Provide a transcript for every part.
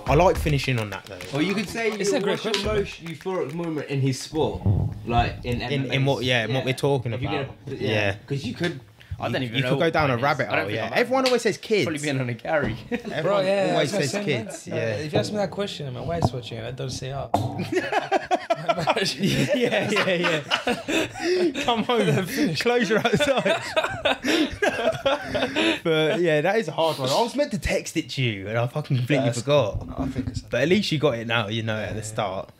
I like finishing on that though. Or you could say, It's a great what's your most euphoric moment in his sport, like in MMA? In what we're talking If you're about. gonna- Yeah. because you could. I don't even You know. could go what down a mine is. rabbit I don't hole. think Yeah. I'm- Everyone always says kids. Probably being on a Gary. Everyone Bro, yeah, always that's says what I'm saying, kids. man. Yeah. If you ask me that question, and my wife's watching, I don't say up. yeah. Come home, close your outside. But yeah, that is a hard one. I was meant to text it to you, and I fucking completely forgot. I think it's But at least you got it now, you know, at the start.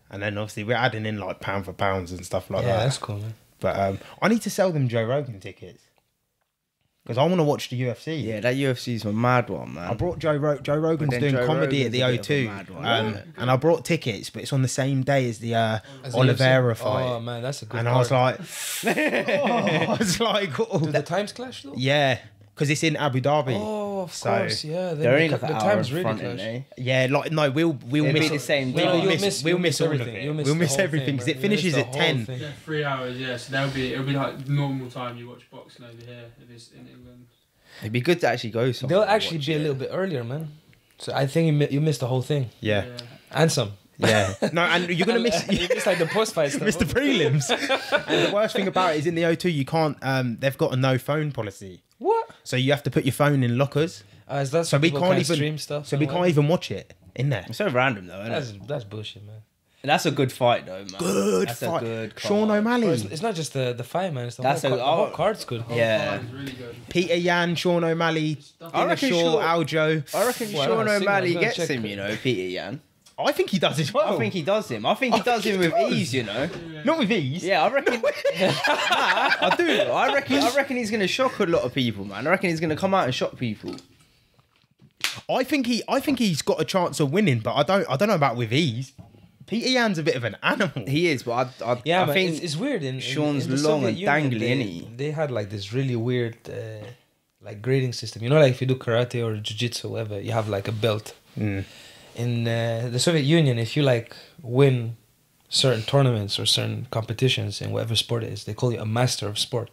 And then obviously we're adding in like pound for pounds and stuff like yeah, that. that's cool, man. But I need to sell them Joe Rogan tickets because I want to watch the UFC. Yeah, that UFC's a mad one, man. I brought Joe Rogan's then doing Joe comedy at Rogan's the a bit of a O2, mad one, and I brought tickets, but it's on the same day as the As a Oliveira UFC? fight. Oh man, that's a good. And I was card. like, I was like, oh, Do the times clash though? yeah, because it's in Abu Dhabi. Oh, of So, course, yeah. They're only like the an hour times in really front, clash. aren't they? Yeah, like no, we'll It'll miss be the same No, time. you'll we'll miss miss all of everything. it. You'll miss We'll the miss whole everything thing, because bro. it You'll miss finishes the at whole 10. thing. Yeah, 3 hours, yeah. So it'll be like normal time you watch boxing over here if it's in England. It'd be good to actually go somewhere. They'll actually and be a watch little bit earlier, man. So I think you missed the whole thing Yeah, and some. yeah. No, and you're gonna miss. You missed like the post fight stuff. Miss the prelims. And the worst thing about it is in the O2 you can't. They've got a no phone policy, What? so you have to put your phone in lockers. Is that So so we people can't can't even stream stuff? So we and can't even watch it in there. It's so random though, isn't it? That's bullshit, man. That's a good fight though, man. Good That's fight. A good Sean card. O'Malley, Bro, it's not just the fight, man. It's the That's whole, a- the whole oh. card's good. Yeah. It's really good. Peter Yan, Sean O'Malley, I reckon Shaw, Sean- Aljo. I reckon Well, Sean I was O'Malley gonna gets check him, it. you know, Peter Yan. I think he does as well. I think he does him. I think he does him with ease, you know. Not with ease. Yeah, I reckon. Nah, I do. I reckon he's gonna shock a lot of people, man. I reckon he's gonna come out and shock people. I think he's got a chance of winning, but I don't know about with ease. Peter Yan's a bit of an animal. He is, but Yeah, I but think it's weird. Sean's in the long Soviet and Union, dangly, innit? They had like this really weird, like grading system. You know, like if you do karate or jiu-jitsu or whatever, you have like a belt. Mm. In the Soviet Union, if you like win certain tournaments or certain competitions in whatever sport it is, they call you a master of sport.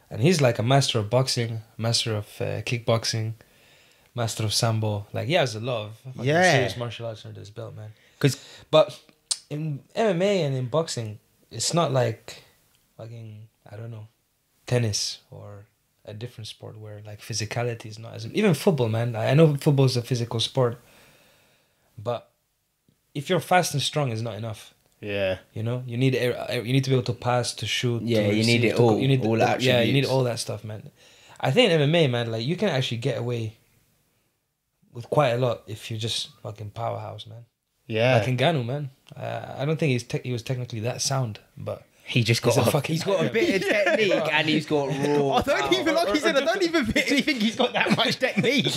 And he's like a master of boxing, master of kickboxing, master of sambo. Like he has a lot of fucking Yeah. serious martial arts under his belt, man. 'Cause- But in MMA and in boxing, it's not like fucking, I don't know, tennis or a different sport where like physicality is not as even football, man. I know football is a physical sport, but if you're fast and strong, it's not enough. Yeah. You know, you need to be able to pass, to shoot. Yeah, to you receive, need it to go- all, You need all yeah, you need attributes. all that stuff, man. I think in MMA, man, like you can actually get away with quite a lot if you're just fucking powerhouse, man. Yeah. Like Ngannou, man. I don't think he was technically that sound, but He just got he's a a fucking. he's got a bit of technique and he's got raw. I don't even, like he said, I don't even really think he's got that much technique.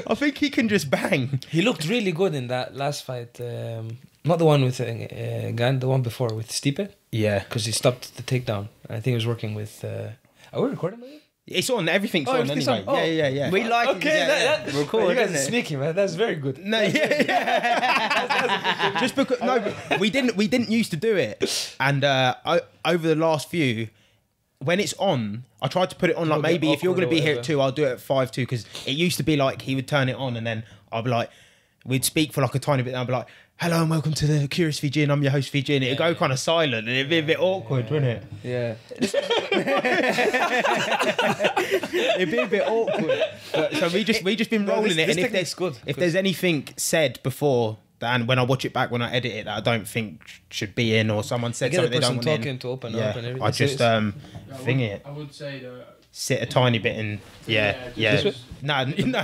I think he can just bang. He looked really good in that last fight. Not the one with Gan, the one before with Stipe, Yeah. because he stopped the takedown. I think he was working with. Are we recording? By the way? It's on, everything's Oh, on everything's anyway. on. Oh. Yeah. We like Okay, it. that record, you guys isn't are it? sneaky, man. That's very good. No, yeah. Just because we didn't used to do it, and over the last few, when it's on, I tried to put it on like Little bit maybe if you're awkward gonna be or here at whatever. 2, I'll do it at 5 2 because it used to be like he would turn it on and then I'll be like, we'd speak for like a tiny bit and I'll be like, hello and welcome to the Curious Fijian, I'm your host Fijian. It'd go kind of silent and it'd be a bit awkward, wouldn't it? Yeah. It'd be a bit awkward. But, so we just been rolling this it, and if technique's there's good, if there's anything said before, and when I watch it back when I edit it that I don't think should be in, or someone said Get a something they don't person want talking in, to open yeah, up and everything. I just thing it, I would say though. sit a tiny bit and yeah. just- No. No,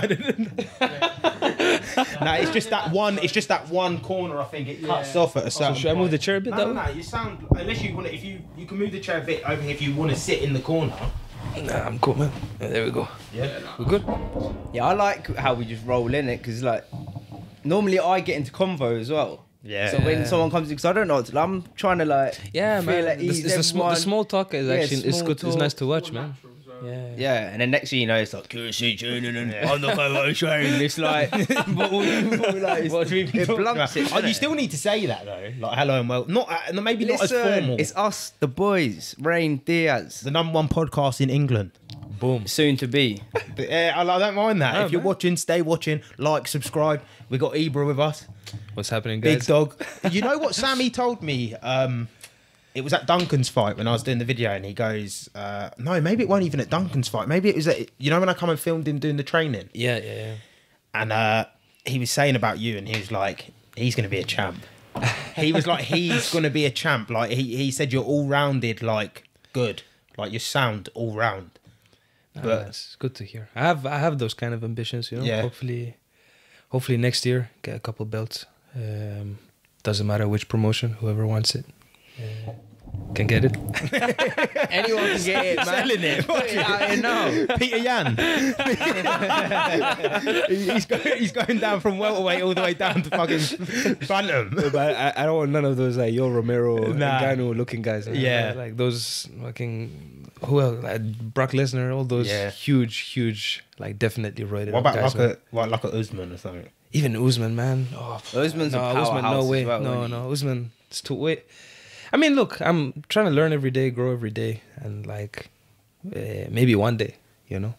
it's just that one. It's just that one corner. I think it cuts off at a certain. Should I move the chair a bit? No, that way? you sound unless you want to. If you can move the chair a bit over here if you want to sit in the corner. Nah, I'm cool, man. Yeah, there we go. Yeah. We're good. Yeah, I like how we just roll in it because like normally I get into convo as well. Yeah. So when someone comes in, because I don't know, I'm trying to like Yeah, feel man. at ease, The small talk is Yeah, actually it's small good. It's talk. nice to watch, man. Natural as well. Yeah. Yeah, and then next thing you know, it's like Curious Fijian and I'm the co-host and it's like, What do we even it talk blunts about? it. Oh, doesn't you it? still need to say that though, like hello and well, not maybe not as Listen, formal. it's us, the boys, Rain Diaz. the #1 podcast in England, Boom. Soon to be. But, I don't mind that. No, If you're man. watching, stay watching. Like, subscribe. We got Ibra with us. What's happening, guys? Big dog. You know what Sammy told me? It was at Duncan's fight when I was doing the video, and he goes, "No, maybe it wasn't even at Duncan's fight. Maybe it was at, you know, when I come and filmed him doing the training." Yeah. And he was saying about you, and he was like, "He's going to be a champ." He was like, "He's going to be a champ." Like he said, "You're all rounded, like good, like you sound all round." But It's good to hear. I have those kind of ambitions, you know. Yeah. Hopefully next year get a couple belts. Doesn't matter which promotion, whoever wants it can get it. Anyone can get it, man. selling it. Put it out here now. Peter Yan. he's going down from welterweight all the way down to fucking bantam. But I don't want none of those like Yo Romero, Nah. Ngannou looking guys. Yeah. like those fucking who else? Like Brock Lesnar, all those Yeah. huge, like definitely roided. What up about guys, man. like a Usman or something? Even Usman, man? Oh, Usman's a Usman, powerhouse no way, as well, isn't he? no, Usman, it's too wait. I mean, look, I'm trying to learn every day, grow every day, and like maybe one day, you know,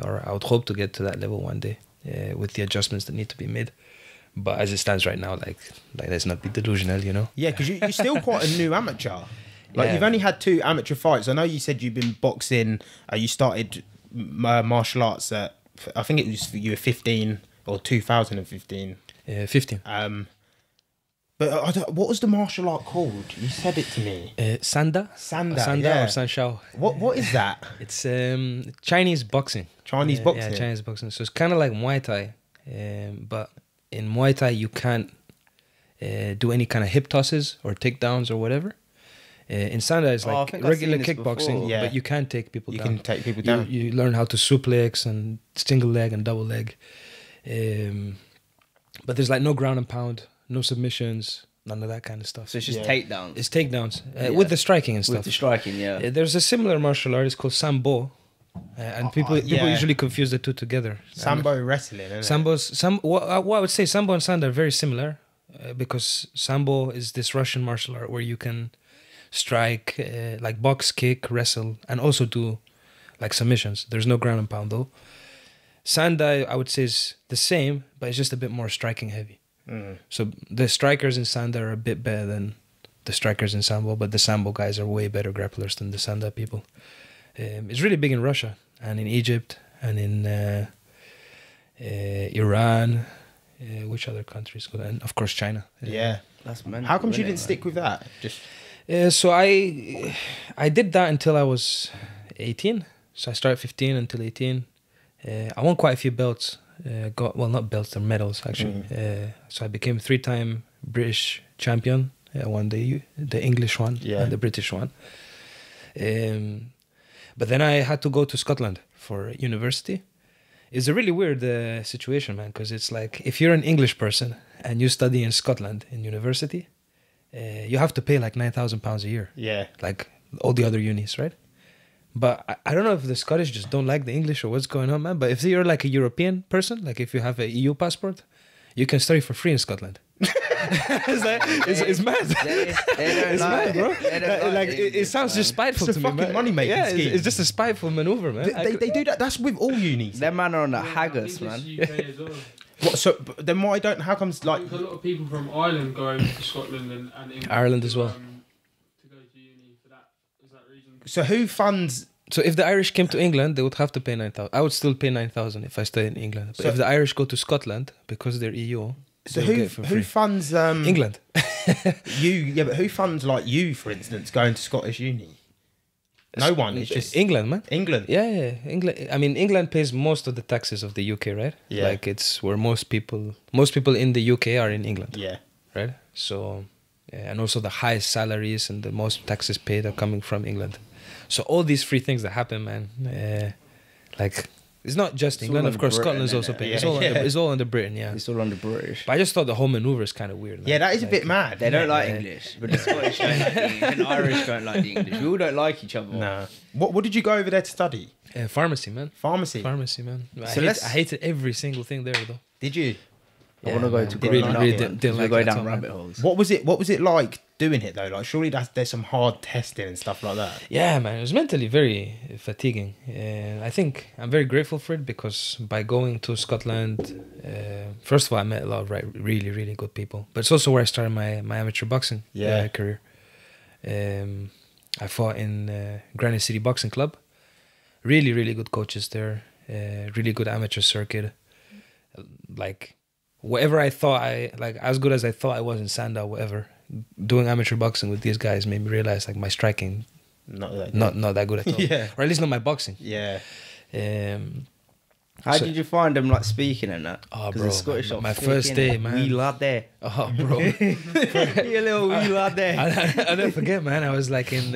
or I would hope to get to that level one day with the adjustments that need to be made. But as it stands right now, like let's not be delusional, you know. Yeah, because you're still quite a new amateur. Like Yeah. you've only had 2 amateur fights. I know you said you've been boxing. You started martial arts at, I think it was you were 15 or 2015. 15. But what was the martial art called? You said it to me. Sanda? Sanda, Sanda yeah. or Sanshao. What is that? It's Chinese boxing. Chinese boxing. Yeah, Chinese boxing. So it's kind of like Muay Thai. But in Muay Thai, you can't do any kind of hip tosses or takedowns or whatever. In Sanda, it's Oh, I like think I've regular seen this kickboxing, before. Yeah. but you can't take people You down. can take people down. You learn how to suplex and single leg and double leg. But there's like no ground and pound, no submissions, none of that kind of stuff. So it's just Yeah. takedowns. It's takedowns Yeah. with the striking and With stuff. the striking, yeah. There's a similar martial art. It's called Sambo, and people yeah. usually confuse the two together. Sambo wrestling, isn't it? Sambo's what I would say Sambo and Sanda are very similar because Sambo is this Russian martial art where you can strike, like box, kick, wrestle, and also do like submissions. There's no ground and pound though. Sanda, I would say, is the same, but it's just a bit more striking heavy. So the strikers in Sanda are a bit better than the strikers in Sambo, but the Sambo guys are way better grapplers than the Sanda people. It's really big in Russia and in Egypt and in Iran. Which other countries? And of course China. Yeah. That's mental. How come you innit, didn't stick with that? Just So I did that until I was 18. So I started 15 until 18. I won quite a few belts. Not belts, they're medals actually. So I became 3-time British champion. I won the English one and the British one. But then I had to go to Scotland for university. It's a really weird situation, man, because it's like if you're an English person and you study in Scotland in university, you have to pay like £9,000 a year. yeah. Like all the other unis, right? But I don't know if the Scottish just don't like the English or what's going on, man. But if you're like a European person, like if you have an EU passport, you can study for free in Scotland. it's mad. It's mad, bro. It sounds just spiteful It's a to me, fucking man. money-making Yeah, scheme. it's just a spiteful maneuver, man. They do that. That's with all unis. Them man are on the Yeah, haggis, I man. think it's UK as well. What, so but then why don't? How comes I like? think a lot of people from Ireland go over to Scotland and England Ireland as well. To go to uni for that. Is that reason? So who funds? So if the Irish came to England, they would have to pay 9,000. I would still pay 9,000 if I stay in England. But So- if the Irish go to Scotland because they're EU, So they'll get it for who free. funds? England. You, yeah, but who funds like you, for instance, going to Scottish uni? No one. It's just England, man. England. Yeah. England. I mean, England pays most of the taxes of the UK, right? Yeah. Like it's where most people in the UK are in England, Yeah. right? So, and also the highest salaries and the most taxes paid are coming from England. So all these free things that happen, man, like it's not just It's England. all Of course, under Scotland's Britain, also innit? paying. Yeah, It's all under Britain, yeah. It's all under British. But I just thought the whole maneuver is kind of weird, man. Yeah, that is a bit mad. They don't like Yeah. English, but the Scottish don't like the English, and Irish don't like the English. We all don't like each other. Nah. What did you go over there to study? Pharmacy, man. Pharmacy. Pharmacy, man. So let's- I hated every single thing there, though. Did you? I want to go man. to Really, growing up. really man. didn't We like go it at down all, man. rabbit holes. What was it? What was it like doing it though? Like, surely there's some hard testing and stuff like that. Yeah, man, it was mentally very fatiguing. I think I'm very grateful for it because by going to Scotland, first of all, I met a lot of really, really good people. But it's also where I started my amateur boxing career. I fought in Granite City Boxing Club. Really, really good coaches there. Really good amateur circuit. Like, whatever I thought as good as I thought I was in Sanda or whatever, doing amateur boxing with these guys made me realize like my striking not that good at all. Yeah. Or at least not my boxing. Yeah. How did you find them like speaking and that? Oh, 'Cause bro, the Scottish are my first day, thick, innit? man. Wee lad there. Oh, bro. You little wee lad there. I'll never forget, man. I was like in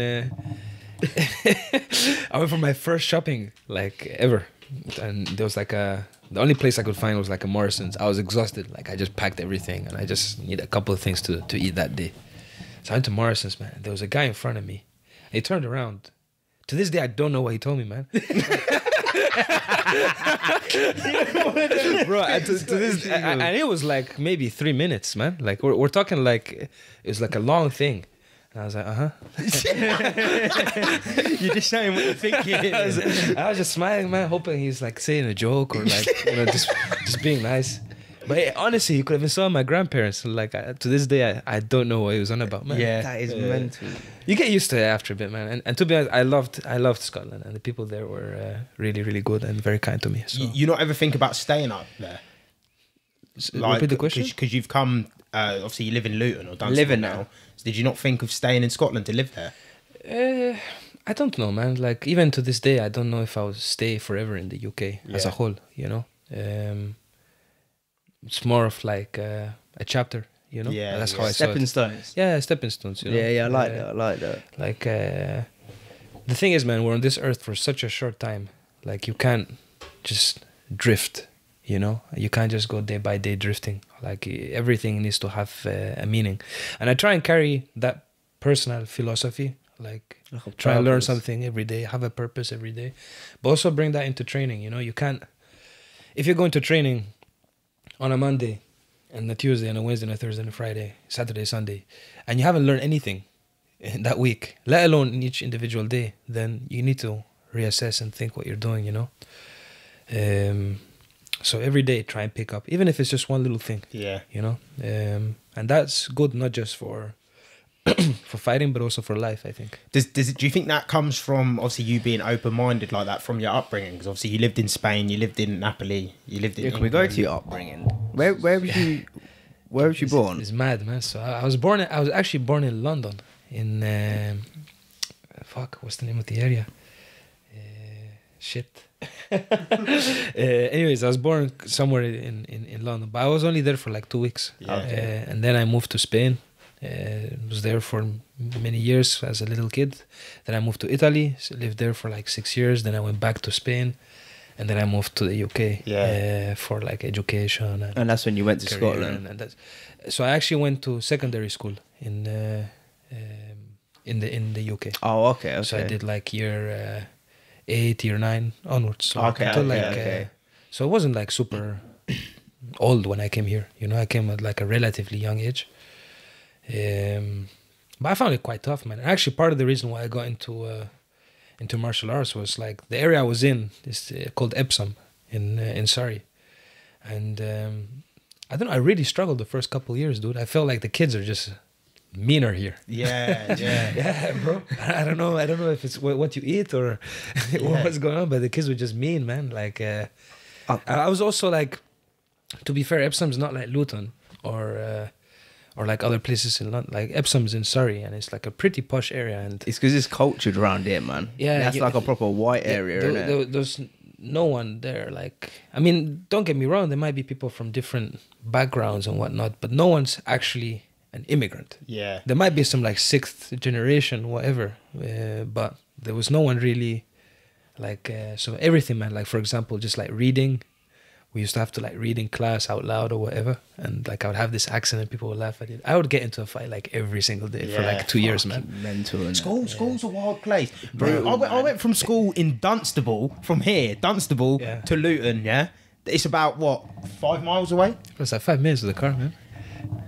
I went for my first shopping like ever, and there was like the only place I could find was like a Morrison's. I was exhausted, like I just packed everything and I just needed a couple of things to eat that day. So I went to Morrison's, man. There was a guy in front of me. He turned around. To this day, I don't know what he told me, man. Bro, and it was like maybe 3 minutes, man. Like we're talking like it was like a long thing. And I was like, You're just saying what you think it is. I was just smiling, man, hoping he's like saying a joke or like just being nice. But honestly, you could have been saw my grandparents. Like to this day, I don't know what he was on about, man. Yeah. That is mental. You get used to it after a bit, man. And to be honest, I loved Scotland, and the people there were really, really good and very kind to me. So You not ever think about staying up there? repeat the question. Because you've come, obviously you live in Luton or Dunstable Living now. now. So did you not think of staying in Scotland to live there? I don't know, man. Like even to this day, I don't know if I'll stay forever in the UK as a Yeah. whole. You know, it's more of like a chapter. You know, Yeah, that's yeah. how I saw Stepping it. stones. Yeah, stepping stones. You know? Yeah, I like that. I like that. Like the thing is, man, we're on this earth for such a short time. Like you can't just drift. You know, you can't just go day by day drifting. Like everything needs to have a meaning, and I try and carry that personal philosophy. Like try and learn purpose. something every day, have a purpose every day, but also bring that into training. You know, you can't if you're going to training on a Monday and a Tuesday and a Wednesday and a Thursday and a Friday, Saturday, Sunday, and you haven't learned anything in that week, let alone in each individual day, then you need to reassess and think what you're doing. You know. So every day try and pick up, even if it's just one little thing, Yeah. you know. And that's good not just for for fighting, but also for life, I think. Do you think that comes from obviously you being open-minded like that from your upbringing? Because obviously you lived in Spain, you lived in Napoli, you lived in. Yeah, can we go England. to your upbringing? Where was you born? It's mad, man. So I was actually born in London, in what's the name of the area? Shit. Anyways, I was born somewhere in London, but I was only there for like 2 weeks. Yeah. And then I moved to Spain. Was there for many years as a little kid. Then I moved to Italy, lived there for like 6 years. Then I went back to Spain, and then I moved to the UK for like education. And that's when you went to career Scotland. and that's, so I actually went to secondary school in the UK. Oh, okay. So I did like year 8, year 9 onwards. So Okay. So it wasn't like super old when I came here. You know, I came at like a relatively young age. But I found it quite tough, man. Actually, part of the reason why I got into martial arts was like the area I was in is called Epsom in Surrey, and I don't know. I really struggled the first couple of years, dude. I felt like the kids are just meaner here. Yeah, yeah. Yeah, bro. I don't know if it's what you eat or what's going on, but the kids were just mean, man. Like, I was also like, to be fair, Epsom's not like Luton or like other places in London. Like Epsom's in Surrey, and it's like a pretty posh area. And It's because it's cultured around here, man. Yeah, That's like a proper white area, isn't it? There's no one there. Like, I mean, don't get me wrong. There might be people from different backgrounds and whatnot, but no one's actually an immigrant. Yeah. There might be some like 6th generation, whatever, but there was no one really like, so everything, man. Like, for example, just like reading, we used to have to like read in class out loud or whatever. And like I would have this accent and people would laugh at it. I would get into a fight like every single day for like 2 years, man. Mental. And School's a wild place. Bro, I went from school in Dunstable, from here, Dunstable Yeah. to Luton, yeah? It's about, what, 5 miles away? It's like 5 minutes with the car, man.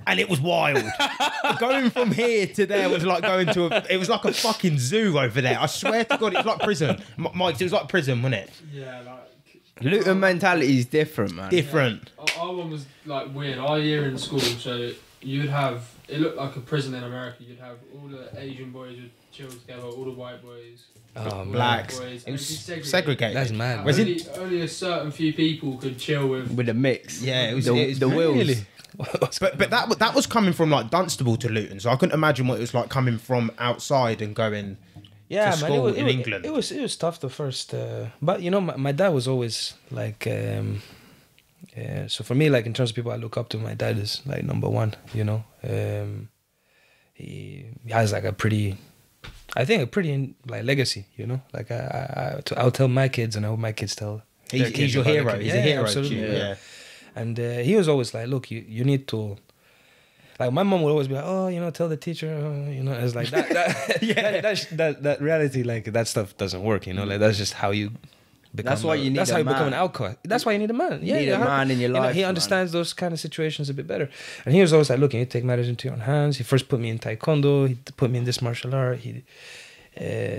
and it was wild. Going from here to there was like going to it was like a fucking zoo over there. I swear to God, it was like prison. Mike, it was like prison, wasn't it? Yeah, like. Luton mentality is different, man. Different. Yeah. Our one was like weird. Our year in school, so you'd have it looked like a prison in America. You'd have all the Asian boys would chill together, all the white boys, Blacks. boys. It was segregated. segregated. That's mad. Was Only a certain few people could chill with a mix. Yeah, it was the wheels. Really? But that was coming from like Dunstable to Luton, so I couldn't imagine what it was like coming from outside and going. Yeah, to man, school in it was, England. It was tough the first, but you know, my dad was always like, so for me, like in terms of people I look up to, my dad is like number one. You know, he has like a pretty like legacy. You know, like I'll tell my kids, and I hope my kids tell. He's your hero. He's a hero. Absolutely. Yeah. And he was always like, look, you need to. Like my mom would always be like, oh, you know, tell the teacher, you know, it's like that. That reality, like that stuff doesn't work, you know. Like that's just how you become. That's why you need. That's a how you man. become an alcoholic. That's why you need a man. You need a man in your you know, life. he man. understands those kind of situations a bit better. And he was always like, look, you need to take matters into your own hands. He first put me in taekwondo. He put me in this martial art. He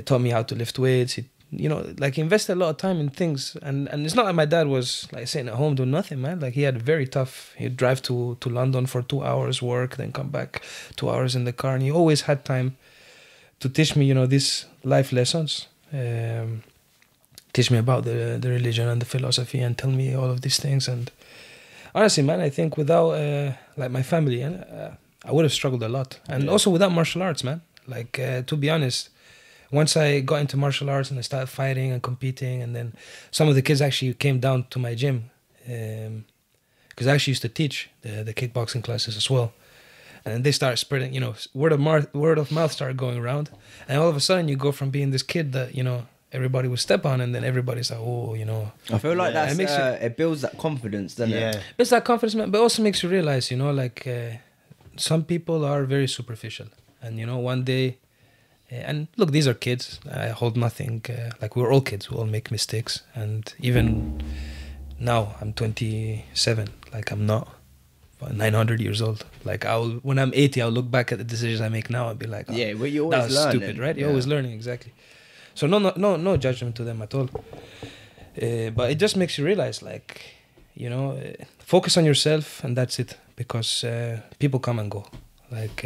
taught me how to lift weights. He, you know, like he invested a lot of time in things. And it's not like my dad was like sitting at home doing nothing, man. Like he had very tough. He'd drive to London for 2 hours work, then come back 2 hours in the car. And he always had time to teach me, you know, these life lessons. Teach me about the religion and the philosophy and tell me all of these things. And honestly, man, I think without like my family, I would have struggled a lot. And also without martial arts, man. Like to be honest, once I got into martial arts and I started fighting and competing, and then some of the kids actually came down to my gym because I actually used to teach the kickboxing classes as well. And they started spreading, you know, word of mouth started going around. And all of a sudden you go from being this kid that, you know, everybody would step on, and then everybody's like, oh, you know. I feel like it makes it builds that confidence, doesn't it? It's that confidence, man, but also makes you realize, you know, like some people are very superficial. And, you know, one day, and look, these are kids. I hold nothing. Like we're all kids. We all make mistakes. And even now, I'm 27. Like I'm not 900 years old. Like when I'm 80, I'll look back at the decisions I make now and be like, oh, yeah, well, you're that always was learning. stupid, right? You're always learning, exactly. So no judgment to them at all. But it just makes you realize, like, you know, focus on yourself, and that's it. Because people come and go. Like,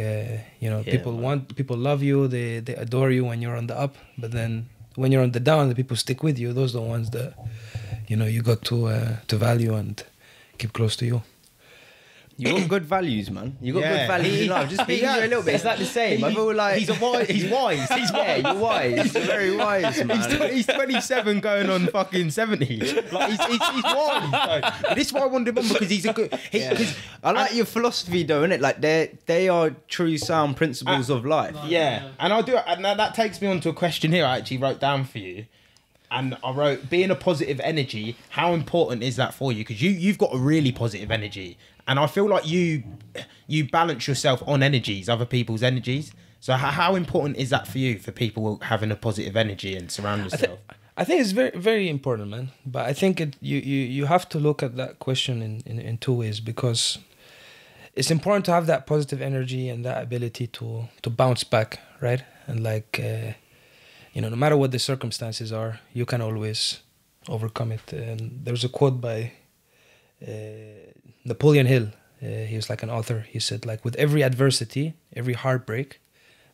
you know, people love you, they adore you when you're on the up, but then when you're on the down, the people stick with you. Those are the ones that, you know, you got to value and keep close to you. You got good values, man. You got good values in life. Just speaking to you a little bit, it's like the same. I feel like he's wise. He's wise. You're wise. You're very wise, man. He's 27 going on fucking 70. Like he's wise. Though. This is why I wanted him on, because he's a good. I like your philosophy, though, innit? Like they are true sound principles of life. Yeah, and I do. And that takes me on to a question here I actually wrote down for you. And I wrote, being a positive energy, how important is that for you? Because you've got a really positive energy. And I feel like you balance yourself on energies, other people's energies. So how important is that for you, for people having a positive energy and surround yourself? I think it's very, very important, man. But I think you have to look at that question in two ways, because it's important to have that positive energy and that ability to bounce back, right? And like, you know, no matter what the circumstances are, you can always overcome it. And there's a quote by Napoleon Hill. He was like an author. He said, like, with every adversity, every heartbreak,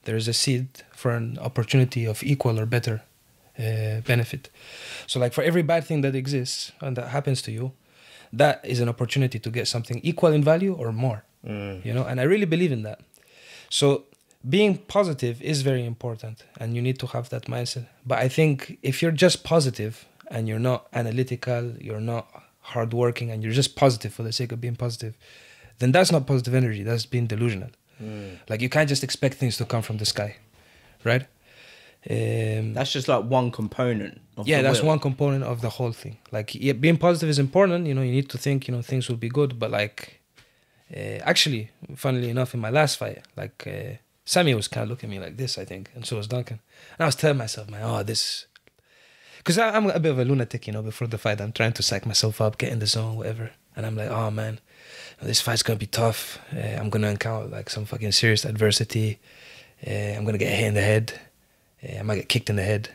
there is a seed for an opportunity of equal or better benefit. So like for every bad thing that exists and that happens to you, that is an opportunity to get something equal in value or more. You know, and I really believe in that. So being positive is very important, and you need to have that mindset. But I think if you're just positive and you're not analytical, you're not hardworking, and you're just positive for the sake of being positive, then that's not positive energy. That's being delusional. Like you can't just expect things to come from the sky, right? That's just like one component of that's one component of the whole thing. Like being positive is important. You know, you need to think, you know, things will be good. But like, actually, funnily enough, in my last fight, like Sammy was kind of looking at me like this, I think, and so was Duncan. And I was telling myself, man, because I'm a bit of a lunatic, you know. Before the fight, I'm trying to psych myself up, get in the zone, whatever. and I'm like, oh man, this fight's gonna be tough. I'm gonna encounter like some fucking serious adversity. I'm gonna get hit in the head. I might get kicked in the head.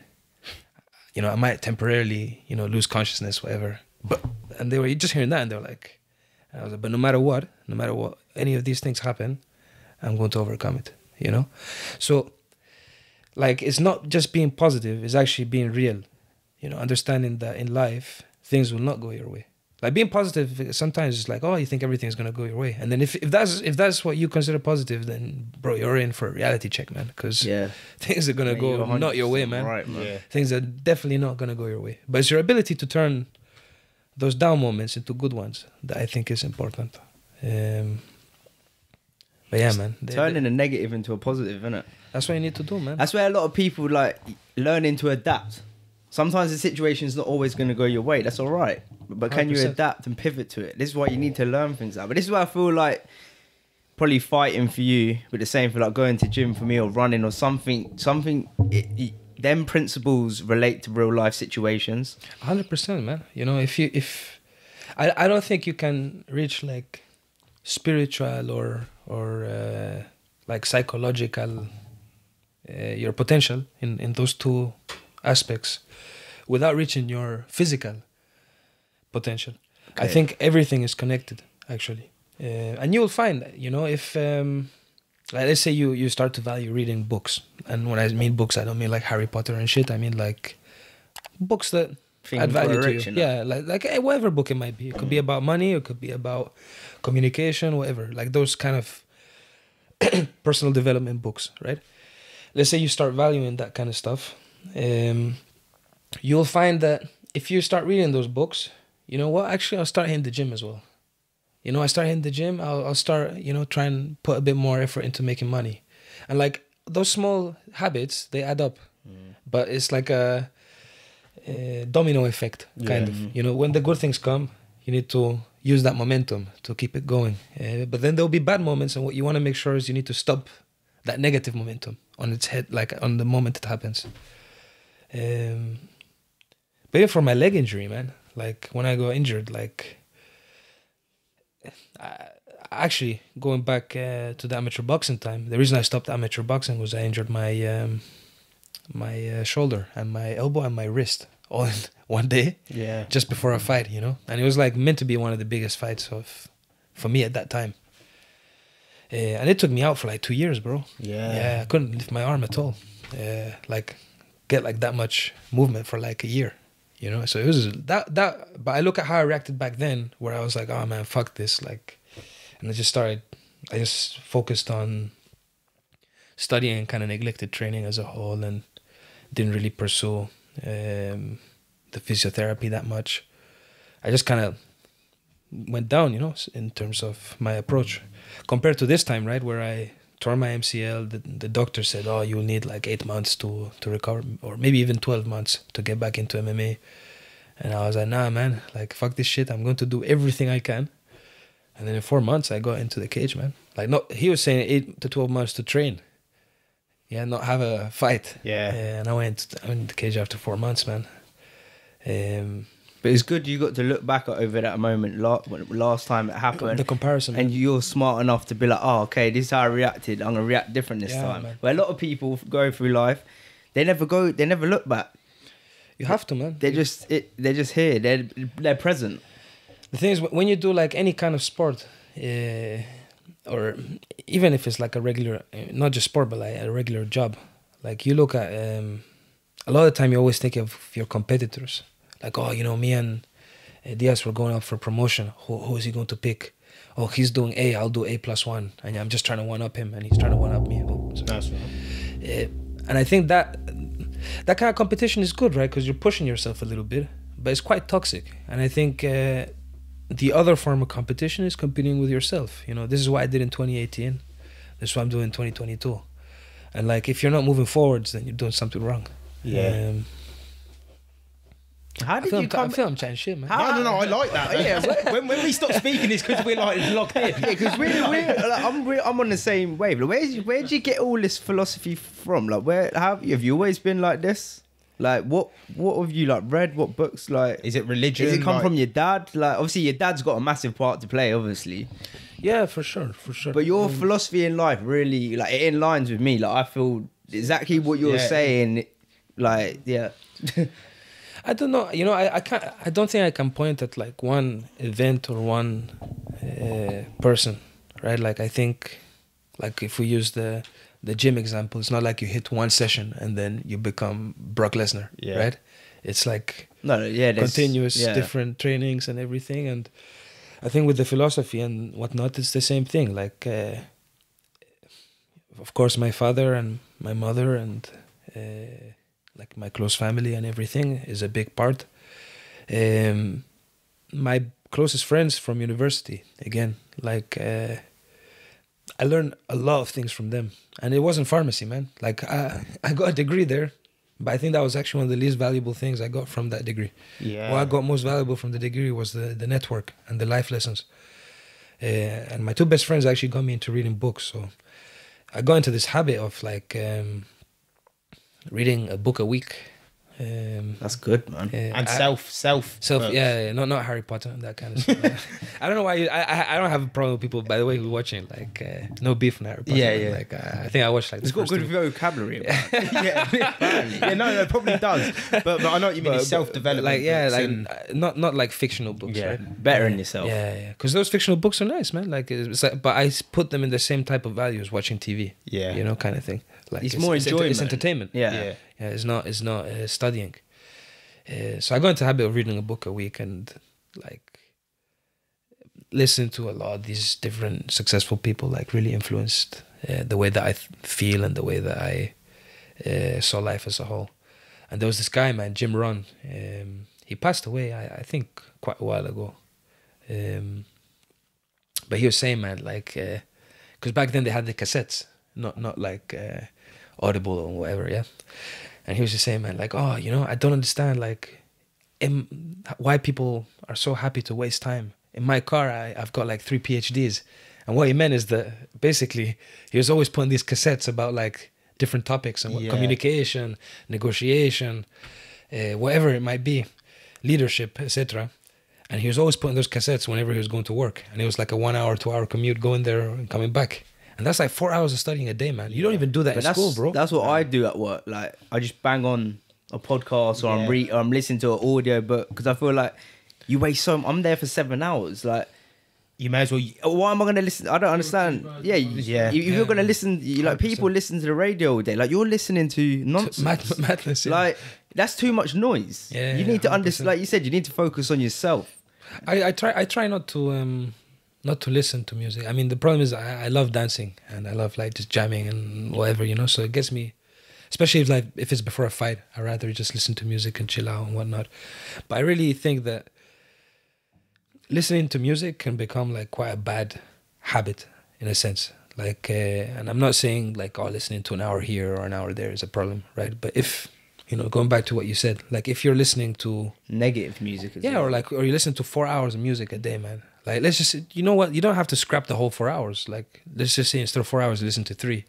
You know, I might temporarily, you know, lose consciousness, whatever. And they were just hearing that, and they were like, I was like, but no matter what, any of these things happen, I'm going to overcome it. You know, so like it's not just being positive; it's actually being real. You know, understanding that in life things will not go your way. Like being positive, sometimes it's like, oh, you think everything's gonna go your way, and then if that's what you consider positive, then bro, you're in for a reality check, man. Because things are gonna go not your way, man. Right, man. Yeah. Things are definitely not gonna go your way. But it's your ability to turn those down moments into good ones that I think is important. But yeah, man, Turning a negative into a positive, innit? that's what you need to do, man. That's where a lot of people like learning to adapt. Sometimes the situation's not always going to go your way. That's all right. But can you 100%. adapt and pivot to it? This is why you need to learn things out. But this is why I feel like probably fighting for you, but the same for like going to gym for me or running or something. Them principles relate to real life situations. 100%, man. You know, I don't think you can reach like spiritual or like psychological your potential in those two aspects without reaching your physical potential. I think everything is connected, actually. And you'll find that, you know, if like let's say you start to value reading books, and when I mean books, I don't mean like Harry Potter and shit. I mean like books that add value to you. Yeah, like whatever book it might be. It could be about money, it could be about communication, whatever. Like those kind of personal development books, right? Let's say you start valuing that kind of stuff. You'll find that if you start reading those books, you know what? Actually, I'll start hitting the gym as well. You know, I start hitting the gym. I'll start, you know, try and put a bit more effort into making money, and like those small habits, they add up. But it's like a domino effect, kind of. You know, when the good things come, you need to use that momentum to keep it going. But then there'll be bad moments, and what you want to make sure is you need to stop that negative momentum on its head, like on the moment it happens. But even for my leg injury, man, like when I got injured, like actually going back to the amateur boxing time, the reason I stopped amateur boxing was I injured my my shoulder and my elbow and my wrist all in one day. Yeah. Just before a fight, you know, and it was like meant to be one of the biggest fights for me at that time. And it took me out for like 2 years, bro. Yeah, I couldn't lift my arm at all. Like get like that much movement for like a year, you know. So it was that. But I look at how I reacted back then, where I was like, oh man, fuck this, like, and I just focused on studying and kind of neglected training as a whole, and didn't really pursue the physiotherapy that much. I just kind of went down, you know, in terms of my approach compared to this time, right, where I tore my MCL. The doctor said, oh, you'll need like 8 months to recover, or maybe even 12 months to get back into MMA. And I was like, nah, man, like, fuck this shit. I'm going to do everything I can. And then in 4 months, I got into the cage, man. Like, no, he was saying 8 to 12 months to train. Yeah, not have a fight. Yeah. And I went in the cage after 4 months, man. But it's good you got to look back over that moment last time it happened. The comparison. And you're smart enough to be like, oh, okay, this is how I reacted. I'm going to react different this time. Man. Where a lot of people go through life, they never look back. You have to, man. They're just here. They're present. The thing is, when you do like any kind of sport, or even if it's like a regular, not just sport, but like a regular job, like you look at, a lot of the time you always think of your competitors. Like, oh, you know, me and Diaz were going up for promotion. Who is he going to pick? Oh, he's doing A, I'll do A+1. And I'm just trying to one-up him, and he's trying to one-up me. So, That's right. and I think that kind of competition is good, right? Because you're pushing yourself a little bit, but it's quite toxic. And I think the other form of competition is competing with yourself. You know, this is what I did in 2018. This is what I'm doing in 2022. And like, if you're not moving forwards, then you're doing something wrong. Yeah. How did you come? I feel I'm chatting shit, man. No, I like that. Yeah, when we stop speaking, it's because we're like locked in. Yeah, because I'm on the same wave. Like, where did you get all this philosophy from? Like, have you always been like this? Like, what have you like read? What books like? Is it religion? Does it come like- from your dad? Like, obviously, your dad's got a massive part to play, obviously. Yeah, for sure. But your philosophy in life really, like, it aligns with me. Like, I feel exactly what you're Yeah. saying. Like, yeah. I don't know. You know, I can't. I don't think I can point at like one event or one person, right? Like I think, like if we use the gym example, it's not like you hit one session and then you become Brock Lesnar, Yeah. right? It's like No, yeah, there's continuous yeah. different trainings and everything. And I think with the philosophy and whatnot, it's the same thing. Like, of course, my father and my mother and like my close family and everything is a big part. My closest friends from university, again, like I learned a lot of things from them. And it wasn't pharmacy, man. Like I got a degree there, but I think that was actually one of the least valuable things I got from that degree. Yeah. What I got most valuable from the degree was the network and the life lessons. And my two best friends actually got me into reading books. So I got into this habit of like reading a book a week. That's good, man. And self books. Yeah, not Harry Potter and that kind of stuff. I don't know why I don't have a problem with people, by the way, who are watching. Like no beef on Harry Potter. Yeah, yeah. Like I think I watched like It's the got first good two. vocabulary. Yeah, no, it probably does. But I know what you mean. It's self-development. Like yeah, books like and- not like fictional books, Yeah. right? Better in yourself. Yeah, because those fictional books are nice, man. Like, it's like, but I put them in the same type of value as watching TV. Yeah. you know, kind of thing. Like It's more enjoyment. It's entertainment. Yeah. Yeah, it's not studying. So I got into the habit of reading a book a week and like listen to a lot of these different successful people. Like really influenced the way that I feel and the way that I saw life as a whole. And there was this guy, man, Jim Rohn. He passed away, I think, quite a while ago. But he was saying, man, like, because back then they had the cassettes, not like Audible or whatever, yeah. And he was just saying, man, like, oh, you know, I don't understand, like, why people are so happy to waste time. In my car, I've got like 3 PhDs. And what he meant is that basically he was always putting these cassettes about like different topics and communication, negotiation, whatever it might be, leadership, etc. And he was always putting those cassettes whenever he was going to work. And it was like a 1 hour, 2 hour commute going there and coming back. And that's like 4 hours of studying a day, man. You don't even do that But in school, bro. That's what I do at work. Like, I just bang on a podcast or I'm listening to an audio book because I feel like you waste I'm there for 7 hours. Like, you may as well. why am I going to listen? I don't understand. Yeah, Yeah. If you're going to listen, like 100%. people listen to the radio all day. Like, you're listening to nonsense. Madness. Yeah. Like, that's too much noise. Yeah, you need to 100%. understand. Like you said, you need to focus on yourself. I try not to listen to music. I mean, the problem is I love dancing and I love like just jamming and whatever, you know. So it gets me, especially if it's before a fight. I rather just listen to music and chill out and whatnot. But I really think that listening to music can become like quite a bad habit in a sense. Like, and I'm not saying like, oh, listening to an hour here or an hour there is a problem, right? But if, you know, going back to what you said, like if you're listening to Negative music as well. or you listen to 4 hours of music a day, man. Like, let's just, you know what? You don't have to scrap the whole 4 hours. Like, let's just say instead of 4 hours, you listen to 3,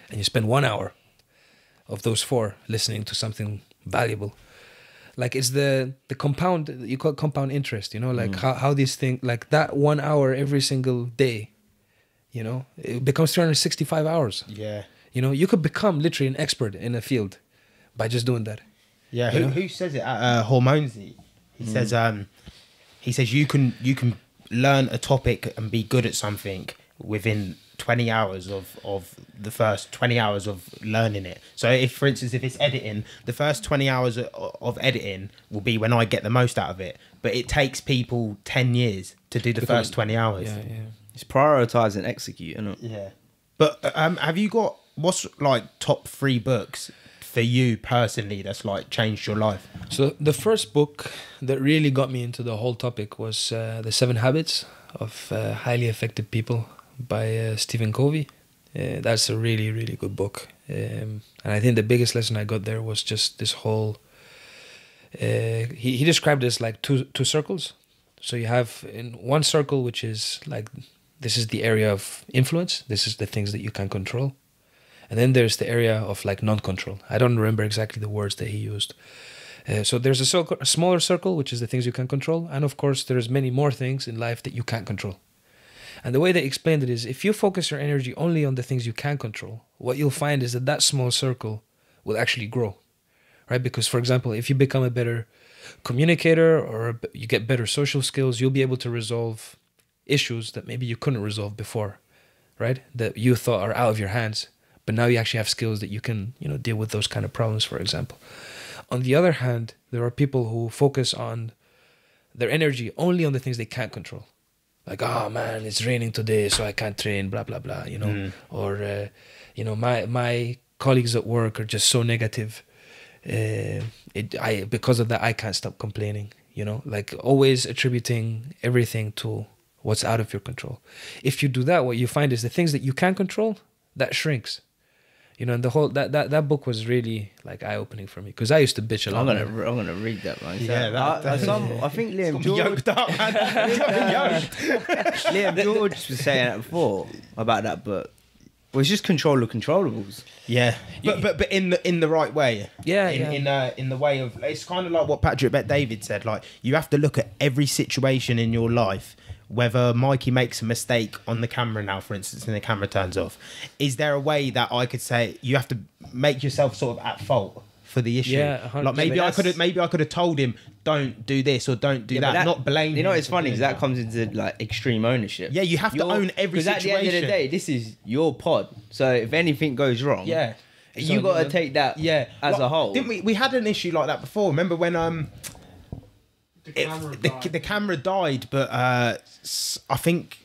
and you spend 1 hour of those 4 listening to something valuable. Like, it's the compound, you call it compound interest, you know, like how these things, like that 1 hour every single day, you know, it becomes 365 hours. Yeah. You know, you could become literally an expert in a field by just doing that. Yeah. You know? Who says it? Hormonesy. He says you can learn a topic and be good at something within 20 hours of the first 20 hours of learning it. So if, for instance, if it's editing, the first 20 hours of editing will be when I get the most out of it. But it takes people 10 years to do the first 20 hours. Yeah, yeah. It's prioritize and execute, isn't it? Yeah. But have you got, what's like top 3 books for you personally that's like changed your life? So the first book that really got me into the whole topic was The 7 Habits of Highly Effective People by Stephen Covey. That's a really, really good book. And I think the biggest lesson I got there was just this whole... he described it as like two circles. So you have in one circle, which is like, this is the area of influence. This is the things that you can control. And then there's the area of like non-control. I don't remember exactly the words that he used. So there's a smaller circle, which is the things you can control. And of course, there's many more things in life that you can't control. And the way they explained it is, if you focus your energy only on the things you can control, what you'll find is that that small circle will actually grow, right? Because, for example, if you become a better communicator or you get better social skills, you'll be able to resolve issues that maybe you couldn't resolve before, right? That you thought are out of your hands, but now you actually have skills that you can, deal with those kind of problems, for example. On the other hand, there are people who focus on their energy only on the things they can't control. Like, oh man, it's raining today, so I can't train, blah, blah, blah, Or, my colleagues at work are just so negative. Because of that, I can't stop complaining, like always attributing everything to what's out of your control. If you do that, what you find is the things that you can control, that shrinks. And the whole that book was really like eye-opening for me, because I used to bitch a lot. I'm gonna read that, man. Yeah, I think Liam George yoked up, man. Liam George was saying that before about that book. Well, it's just control of controllables. Yeah, but in the right way. Yeah, in the way of, it's kind of like what Patrick Bet-David said. Like, you have to look at every situation in your life. Whether Mikey makes a mistake on the camera now, for instance, and the camera turns off, is there a way that I could say you have to make yourself sort of at fault for the issue? Yeah, 100%. Like maybe I could have told him, don't do this or don't do that. Not blame. It's funny because that comes into like extreme ownership. Yeah, you have to own every situation. Because at the end of the day, this is your pod. So if anything goes wrong, you got to take that as a whole. Didn't we had an issue like that before? Remember when the camera died, but I think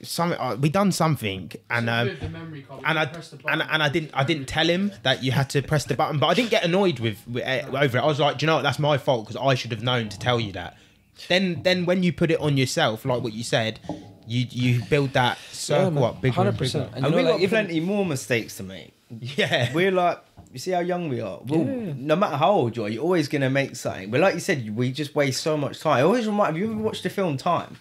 we done something, and I didn't tell him that you had to press the button, but I didn't get annoyed with over it. I was like, do you know what? That's my fault, because I should have known to tell you that. Then when you put it on yourself, like what you said, you build that circle up bigger 100%. And bigger. And we got plenty more mistakes to make. Yeah, we're like, you see how young we are. No matter how old you are, you're always gonna make something. But like you said, we just waste so much time. I always remind. Have you ever watched the film Time?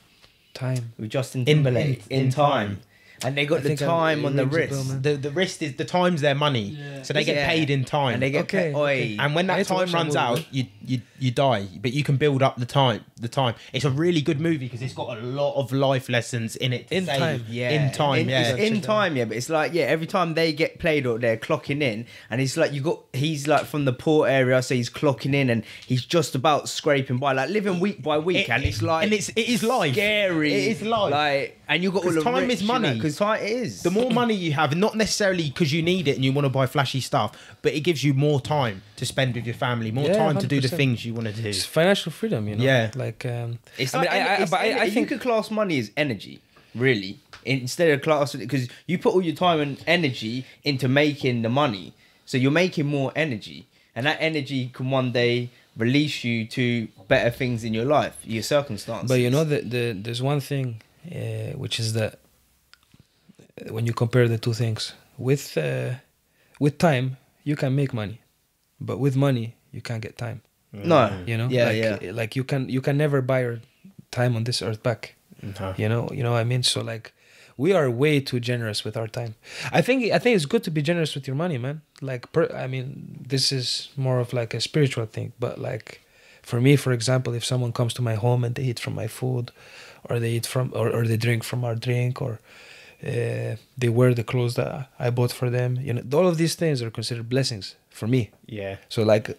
With Justin Timberlake in Time. And they got the time on the wrist. The wrist is the time's their money, so they get paid in time. And they get paid. And when that time runs out, you die. But you can build up the time. It's a really good movie because it's got a lot of life lessons in it. In time, but it's like every time they get played or they're clocking in, and it's like he's like from the poor area, so he's clocking in and he's just about scraping by, like living week by week, and it's like it is life. Scary. It is life. Like, and you got all the time is money. Because time is. The more money you have, not necessarily because you need it and you want to buy flashy stuff, but it gives you more time to spend with your family, more time 100%. To do the things you want to do. It's financial freedom, Yeah. Like, it's I think you could class money as energy, really, instead of class, because you put all your time and energy into making the money, so you're making more energy, and that energy can one day release you to better things in your life, your circumstances. But there's one thing, which is that when you compare the two things, with time you can make money, but with money you can't get time. No, like you can never buy your time on this earth back. You know what I mean? So like, we are way too generous with our time. I think it's good to be generous with your money, man. Like, this is more of like a spiritual thing, but like, for me, for example, if someone comes to my home and they eat from my food, or they eat from, or they drink from our drink, or they wear the clothes that I bought for them, all of these things are considered blessings for me. Yeah. So like,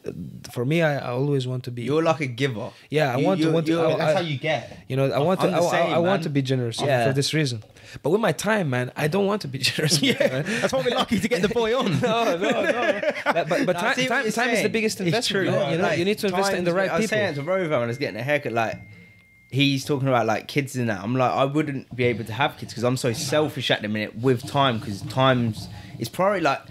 for me, I always want to be. You're like a giver. Yeah, that's how you get. I want to be generous for this reason. But with my time, man, I don't want to be generous. That's why we're lucky to get the boy on. No. But time is the biggest investment. True. You need to invest in the right people. I was saying it to Rover when I was getting a haircut, like, he's talking about like kids and that. I'm like, I wouldn't be able to have kids because I'm so selfish at the minute with time, because it's probably like,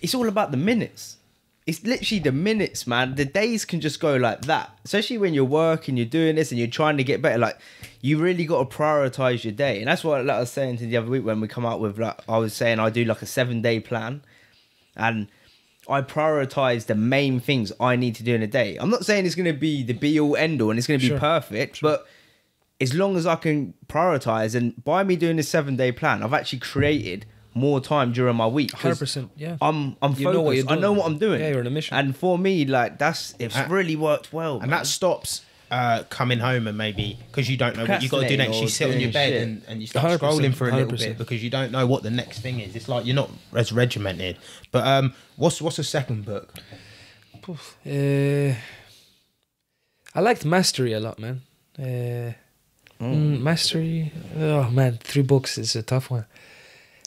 it's all about the minutes. It's literally the minutes, man. The days can just go like that, especially when you're working, you're doing this and you're trying to get better. Like, you really got to prioritize your day. And that's what like I was saying to the other week when we come out with, like, I was saying I do like a 7-day plan, and I prioritize the main things I need to do in a day. I'm not saying it's going to be the be all end all and it's going to be perfect, but as long as I can prioritize, and by me doing this 7-day plan, I've actually created more time during my week. 100%. Yeah. I'm focused. You know what you're I know doing. what I'm doing. Yeah, you're on a mission. And for me, like it's really worked well. And man. that stops coming home and maybe because you don't know what you got to do next. You sit on your bed and you start 100%, scrolling for a little 100%. bit because you don't know what the next thing is. It's like you're not as regimented. But what's the second book? I liked Mastery a lot, man. Mastery. Oh man, 3 books is a tough one.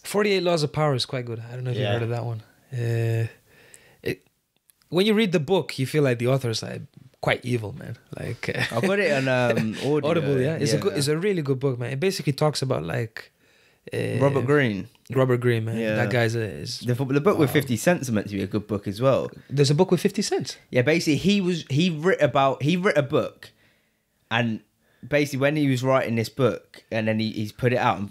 48 Laws of Power is quite good. I don't know if you've heard of that one. When you read the book, you feel like the author is like quite evil, man. Like I got it on Audible. Yeah, it's a really good book, man. It basically talks about like Robert Greene. Robert Greene, man. Yeah. That guy's is The book with 50 Cent is meant to be a good book as well. There's a book with 50 cents. Yeah, basically he wrote a book, and basically when he was writing this book and then he's put it out,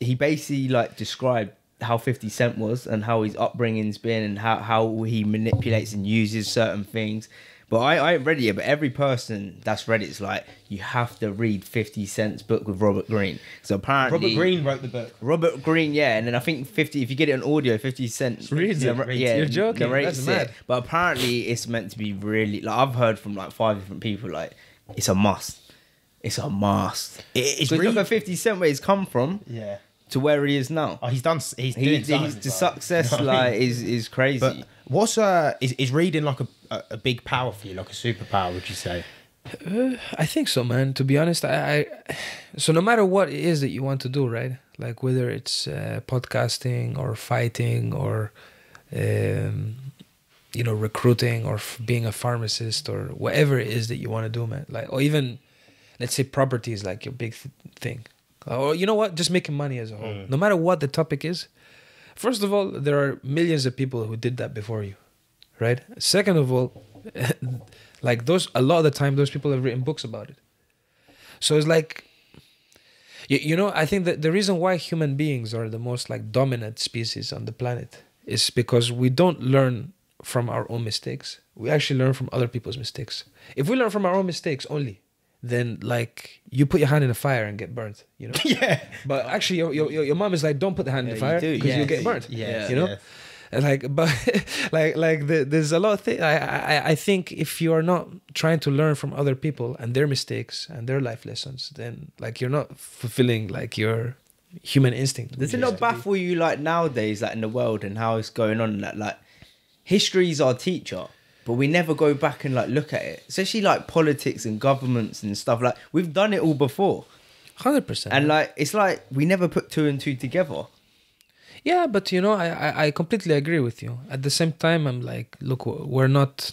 he basically like described how 50 Cent was and how his upbringing's been and how he manipulates and uses certain things. But I ain't read it yet, but every person that's read it's like, you have to read 50 Cent's book with Robert Greene. So apparently... Robert Greene wrote the book. Robert Greene, yeah. And then I think 50, if you get it on audio, 50 Cent... Reads it? Yeah, You're joking? narrates That's mad. it. But apparently it's meant to be really... Like, I've heard from like 5 different people, like, it's a must. It's a must. It's So really... look at 50 Cent where he's come from Yeah. to where he is now. Oh, he's doing something. The success like is crazy. But what's is reading like a big power for you, like a superpower? Would you say? I think so, man. To be honest, so no matter what it is that you want to do, right? Like whether it's podcasting or fighting or recruiting or being a pharmacist or whatever it is that you want to do, man. Like, or even let's say property is like your big thing, or you know what, just making money as a whole. No matter what the topic is. First of all, there are millions of people who did that before you, right? Second of all, like a lot of the time, those people have written books about it. So it's like, I think that the reason why human beings are the most like dominant species on the planet is because we don't learn from our own mistakes. We actually learn from other people's mistakes. If we learn from our own mistakes only, then like you put your hand in the fire and get burnt, you know? Yeah. But actually your mom is like, don't put the hand in the fire because you'll get burnt. Yeah. You know? Yeah. And like, but there's a lot of things. I think if you are not trying to learn from other people and their mistakes and their life lessons, then like you're not fulfilling like your human instinct. Does it not baffle you like nowadays, like in the world and how it's going on, that like history is our teacher, but we never go back and like look at it, especially like politics and governments and stuff. Like we've done it all before, 100%. and like it's like we never put 2 and 2 together. Yeah, but I completely agree with you. At the same time, I'm like, look, we're not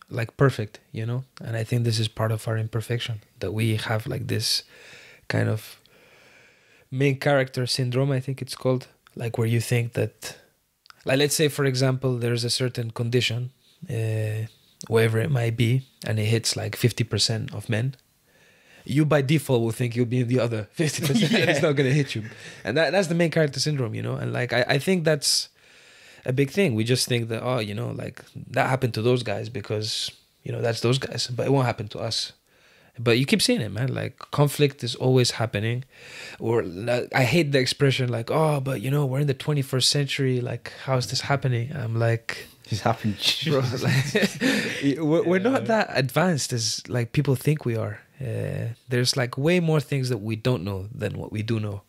like perfect, and I think this is part of our imperfection, that we have like this kind of main character syndrome, I think it's called, like where you think that, like let's say for example, there's a certain condition, wherever it might be, and it hits like 50% of men. You by default will think you'll be in the other 50%. And it's not going to hit you. And that's the main character syndrome, And like, I think that's a big thing. We just think that, like that happened to those guys because, that's those guys, but it won't happen to us. But you keep seeing it, man. Like conflict is always happening. Or like, I hate the expression like, oh, but we're in the 21st century. Like, how is this happening? I'm like, It's happened. bro, like, we're not that advanced as like people think we are. There's like way more things that we don't know than what we do know,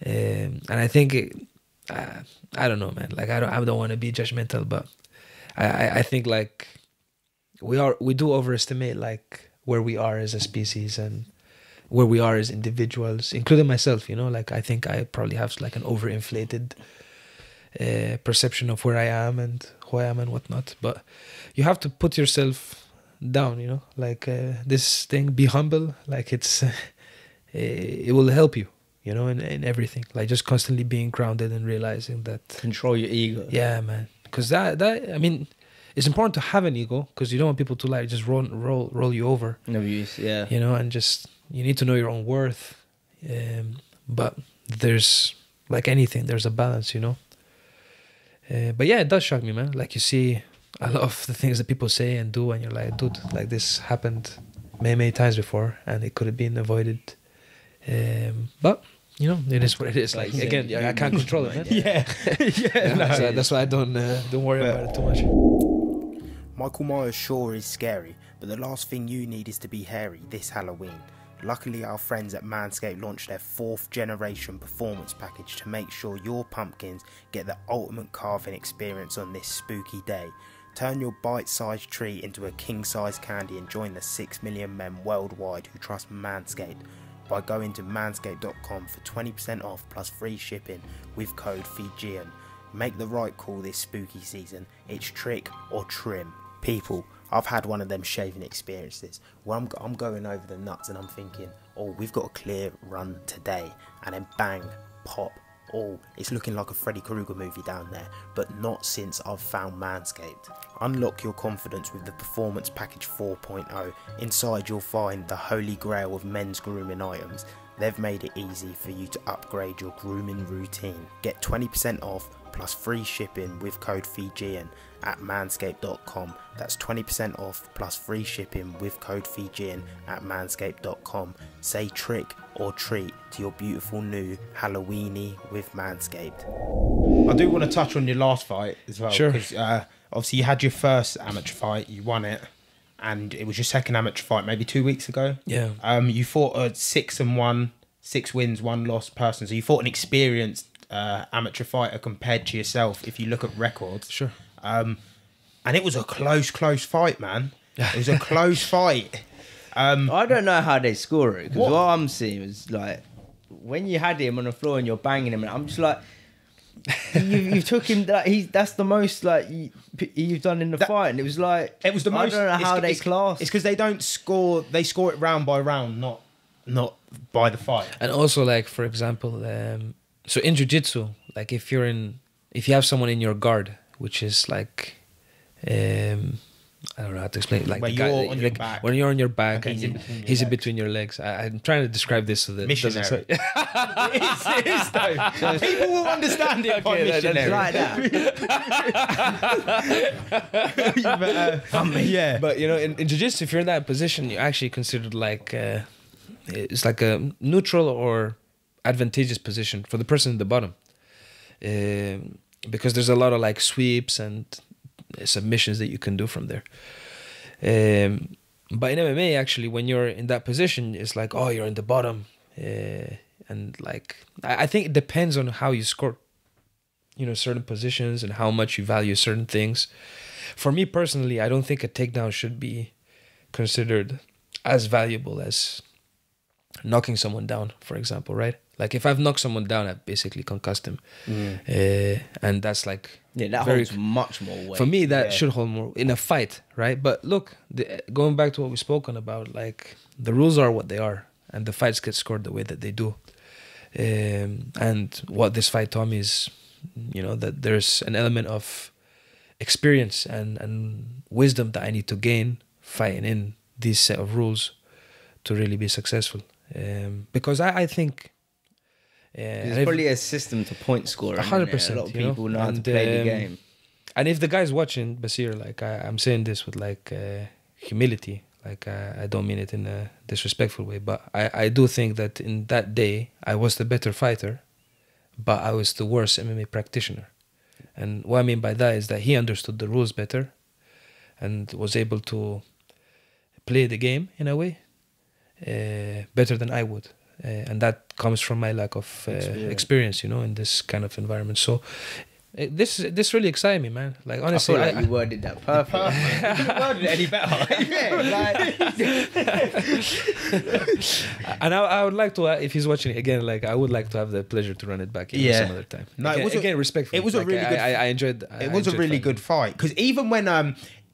and I think I don't know, man. Like I don't want to be judgmental, but I think like we do overestimate like where we are as a species and where we are as individuals, including myself. Like I think I probably have like an overinflated perception of where I am and who I am and whatnot. But you have to put yourself down, like this thing, be humble, like it's it will help you, in everything, like just constantly being grounded and realizing that Control your ego. Yeah, man, because that I mean it's important to have an ego because you don't want people to like just roll you over. No use, yeah. And just you need to know your own worth, but there's like anything, there's a balance, but yeah, it does shock me, man. Like you see a lot of the things that people say and do, and you're like, dude, like this happened many times before, and it could have been avoided. But you know, it is what it is. Like again, yeah, I can't control it, man. Yeah, That's why I don't worry about it too much. Michael Myers sure is scary, but the last thing you need is to be hairy this Halloween. Luckily, our friends at Manscaped launched their 4th generation performance package to make sure your pumpkins get the ultimate carving experience on this spooky day. Turn your bite-sized treat into a king-size candy and join the 6 million men worldwide who trust Manscaped by going to manscaped.com for 20% off plus free shipping with code Fijian. Make the right call this spooky season. It's trick or trim. People, I've had one of them shaving experiences where I'm going over the nuts and I'm thinking, oh, we've got a clear run today, and then bang, pop, oh, it's looking like a Freddy Krueger movie down there, but not since I've found Manscaped. Unlock your confidence with the Performance Package 4.0. Inside you'll find the holy grail of men's grooming items. They've made it easy for you to upgrade your grooming routine. Get 20% off plus free shipping with code Fijian at manscaped.com. That's 20% off plus free shipping with code Fijian at manscaped.com. Say trick or treat to your beautiful new Halloweeny with Manscaped. I do want to touch on your last fight as well. Sure. Because obviously you had your first amateur fight, you won it, and it was your second amateur fight maybe 2 weeks ago. Yeah. You fought a 6-1, 6 wins, 1 loss person. So you fought an experienced amateur fighter compared to yourself if you look at records. Sure. And it was a close fight, man. It was a close fight. I don't know how they score it, because What? what I'm seeing is like when you had him on the floor and you're banging him, and I'm just like, you took him. That's the most like you've done in the fight, and it was like It was the most. I don't know how they class. It's because they don't score. They score it round by round, not by the fight. And also, like for example, so in jiu-jitsu, like if you have someone in your guard, which is like, I don't know how to explain it. Like Where the guy, you're on your like, back. when you're on your back And and he's in between your he's in legs. between your legs. I'm trying to describe this so that it doesn't Missionary. sound- It is though. People will understand it by Okay, that's missionary. like that. Yeah. But you know, in jiu-jitsu, if you're in that position, you're actually considered like it's like a neutral or advantageous position for the person at the bottom, because there's a lot of like sweeps and submissions that you can do from there. But in MMA, actually, when you're in that position, it's like, oh, you're in the bottom, and like I think it depends on how you score, you know, certain positions and how much you value certain things. For me personally, I don't think a takedown should be considered as valuable as knocking someone down, for example, right? Like if I've knocked someone down, I've basically concussed him, and that's like That very- holds much more weight. for me, that Yeah. should hold more in a fight, right? But look, going back to what we've spoken about, like the rules are what they are, and the fights get scored the way that they do. And what this fight taught me is, you know, that there's an element of experience and wisdom that I need to gain fighting in these set of rules to really be successful. Because I think. There's probably a system to point scoring. 100%, A lot of you know? people know how to And, play the game. And if the guy's watching, Basir, like I'm saying this with like humility, like I don't mean it in a disrespectful way, but I do think that in that day I was the better fighter, but I was the worst MMA practitioner. And what I mean by that is that he understood the rules better and was able to play the game in a way better than I would. And that comes from my lack of experience, you know, in this kind of environment. So this really excited me, man. Like I honestly, feel like you worded that perfectly. You couldn't word it any better. and I would like to, if he's watching it again, like I would like to have the pleasure to run it back some other time. No, again, it was again respectfully. It was a Like, really good. I enjoyed. It was a really good fight because even when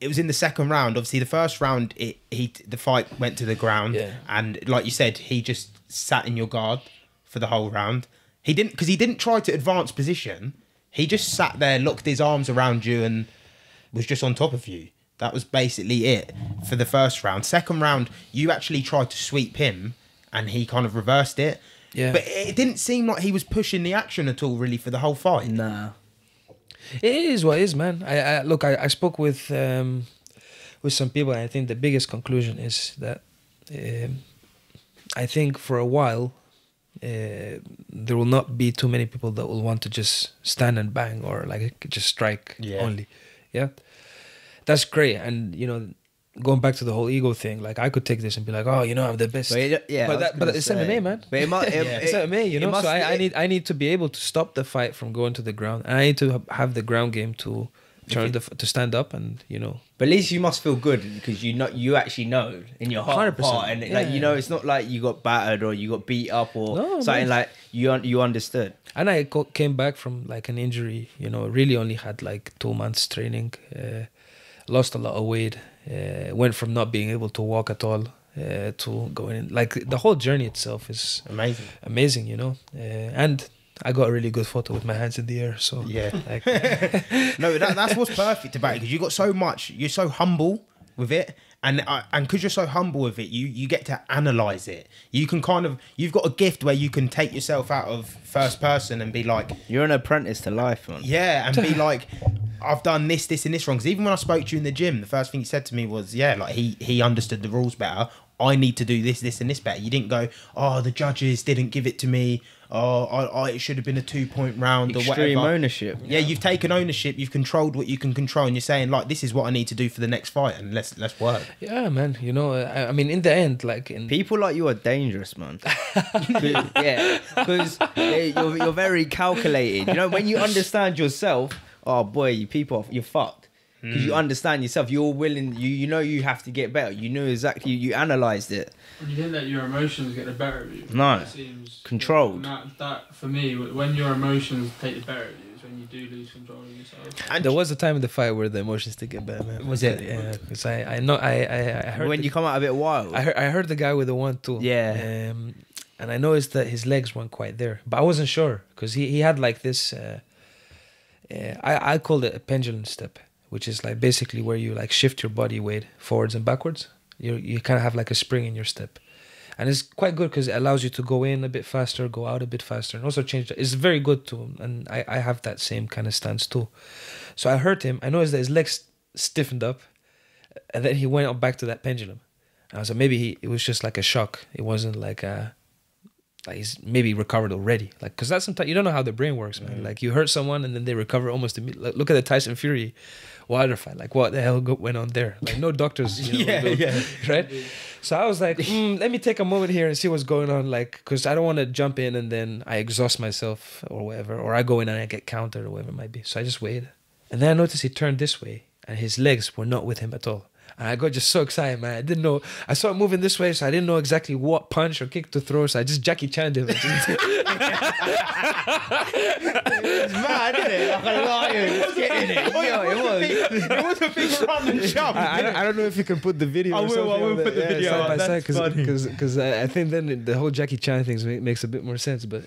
it was in the second round, obviously the first round the fight went to the ground, Yeah. and like you said, he just sat in your guard for the whole round. He didn't try to advance position. He just sat there, locked his arms around you, and was just on top of you. That was basically it for the first round. Second round, you actually tried to sweep him, and he kind of reversed it. Yeah. But it didn't seem like he was pushing the action at all, really, for the whole fight. Nah. It is what it is, man. I spoke with some people, and I think the biggest conclusion is that I think for a while there will not be too many people that will want to just stand and bang or like just strike only. Yeah, that's great. And you know, going back to the whole ego thing, like I could take this and be like, oh, you know, I'm the best. But it's MMA, man. But it's MMA, you know. So I need to be able to stop the fight from going to the ground, and I need to have the ground game to to stand up, and you know. But at least you must feel good because you actually know in your heart, 100%. and like you know, it's not like you got battered or you got beat up or something, like you understood. And I came back from like an injury, you know, really only had like 2 months training, lost a lot of weight, went from not being able to walk at all to going in. Like the whole journey itself is amazing, you know, and I got a really good photo with my hands in the air. So yeah, like, no, that's what's perfect about it because you got so much. You're so humble with it, and because you're so humble with it, you get to analyze it. You can you've got a gift where you can take yourself out of first person and be like, you're an apprentice to life, man. Yeah, and be like, I've done this, and this wrong. Because even when I spoke to you in the gym, the first thing he said to me was, yeah, like he understood the rules better. I need to do this, and this better. You didn't go, oh, the judges didn't give it to me. Oh, it should have been a 2-point round or whatever. Extreme ownership. Yeah, you've taken ownership. You've controlled what you can control, and you're saying like, this is what I need to do for the next fight, and let's work. Yeah, man. You know, I mean, in the end, like people like you are dangerous, man. Yeah, because you're very calculated. You know, when you understand yourself, oh boy, you're fucked. Because you understand yourself, you're willing. You know you have to get better. You know exactly. You analysed it. You didn't let your emotions get the better of you. No, it seems controlled. That for me, when your emotions take the better of you, is when you do lose control of yourself. And there was a time in the fight where the emotions did get better, man. Was it? Yeah, because I heard when you come out a bit wild. I heard the guy with the 1-2. Yeah. And I noticed that his legs weren't quite there, but I wasn't sure because he had like this. I called it a pendulum step, which is like basically where you like shift your body weight forwards and backwards. You kind of have like a spring in your step, and it's quite good because it allows you to go in a bit faster, go out a bit faster, and also change. It's very good too, and I have that same kind of stance too. So I heard him. I noticed that his legs stiffened up, and then he went up back to that pendulum. And I was like, maybe it was just like a shock. It wasn't like he's maybe recovered already. Like, because that's sometimes you don't know how the brain works, man. Like you hurt someone and then they recover almost immediately. Like, look at the Tyson Fury Wilder fight. Like what the hell went on there? Like no doctors, you know, right? So I was like, let me take a moment here and see what's going on. Like, because I don't want to jump in and then I exhaust myself or whatever, or I go in and I get countered or whatever it might be. So I just waited, and then I noticed he turned this way and his legs were not with him at all. And I got just so excited, man. I didn't know. I saw it moving this way, so I didn't know exactly what punch or kick to throw. So I just Jackie Chan'd him. It's mad, isn't it? Like a lion just getting it. It was a big run and jump. I don't know if you can put the video. I will put the video side by up. side because I think then the whole Jackie Chan thing makes a bit more sense. But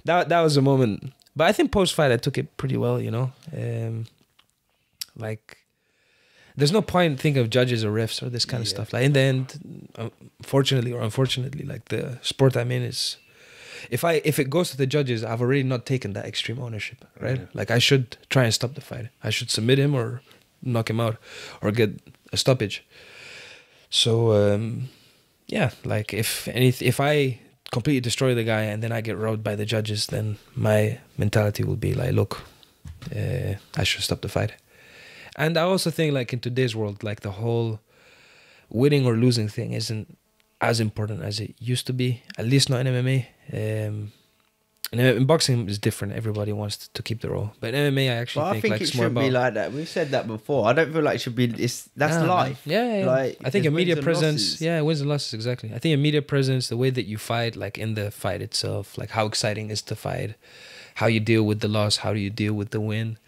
that was a moment. But I think post fight I took it pretty well. You know, like. There's no point thinking of judges or refs or this kind of stuff. Like in the end, fortunately or unfortunately, like the sport I'm in is, if it goes to the judges, I've already not taken that extreme ownership, right? Like I should try and stop the fight. I should submit him or knock him out or get a stoppage. So like if I completely destroy the guy and then I get robbed by the judges, then my mentality will be like, look, I should stop the fight. And I also think like in today's world, like the whole winning or losing thing isn't as important as it used to be, at least not in MMA. And in boxing it's different. Everybody wants to keep the role. But in MMA I actually think like it it's more should be like that. We've said that before. I don't feel like it should be, that's life. Yeah. Like, I think a media presence, wins and losses, exactly. I think a media presence, the way that you fight, like in the fight itself, like how exciting is the fight, how you deal with the loss, how do you deal with the win,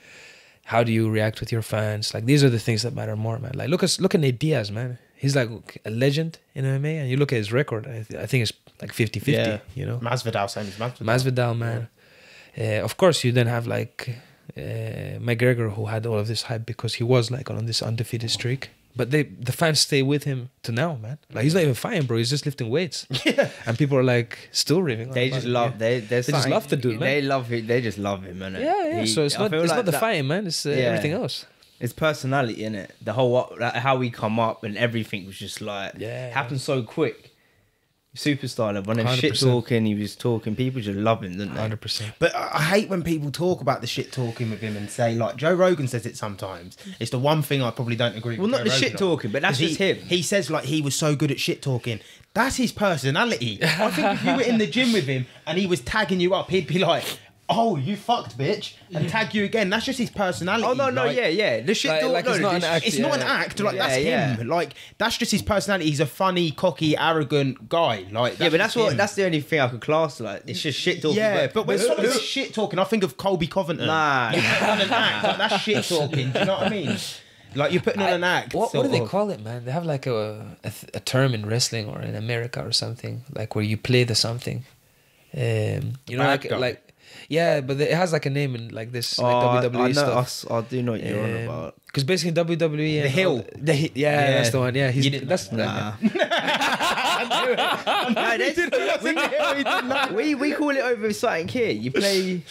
how do you react with your fans? Like these are the things that matter more, man. Like look at Nate Diaz, man. He's like a legend in MMA, and you look at his record. I think it's like 50-50. You know, Masvidal, same as Masvidal. Masvidal, man. Of course, you then have like McGregor, who had all of this hype because he was like on this undefeated streak. But the fans stay with him to now, man. Like he's not even fighting, bro. He's just lifting weights. And people are like still raving. They just love. They just love the dude, man. They love it. They just love him, man. Yeah. So it's not the fighting, man. It's everything else. It's personality, in it. The whole how we come up and everything was just like happened so quick. Superstar level. When shit 100%. talking, he was talking. People just love him, didn't they? 100%. But I hate when people talk about the shit talking with him and say, like, Joe Rogan says it sometimes. It's the one thing I probably don't agree Well, with. not Joe the Rogan shit on. talking, but that's 'Cause just him. He says, like, he was so good at shit talking. That's his personality. I think if you were in the gym with him and he was tagging you up, he'd be like, oh, you fucked, bitch, and tag you again. That's just his personality. Oh, no, like, yeah. The shit Like- talk, like no, it's not an the act. It's Yeah. not an act. Like, Yeah, that's yeah. him. Like, that's just his personality. He's a funny, cocky, arrogant guy. Like, Yeah, but that's just him. that's the only thing I could class like. It's just shit talking. Yeah, but when someone says shit talking, I think of Colby Covington. Nah. You're putting on an act. Like, that's shit talking. Do you know what I mean? Like, you're putting on an act. What sort do they of. call it, man? They have like a term in wrestling or in America or something, like where you play the something. You know, Bad guy. like yeah, but it has like a name in like this Oh, like I WWE know. stuff. I do know what you're on about. Because basically WWE and The Hill. yeah, that's the one. Yeah, You didn't that's Nah. I we call it over something here. You play.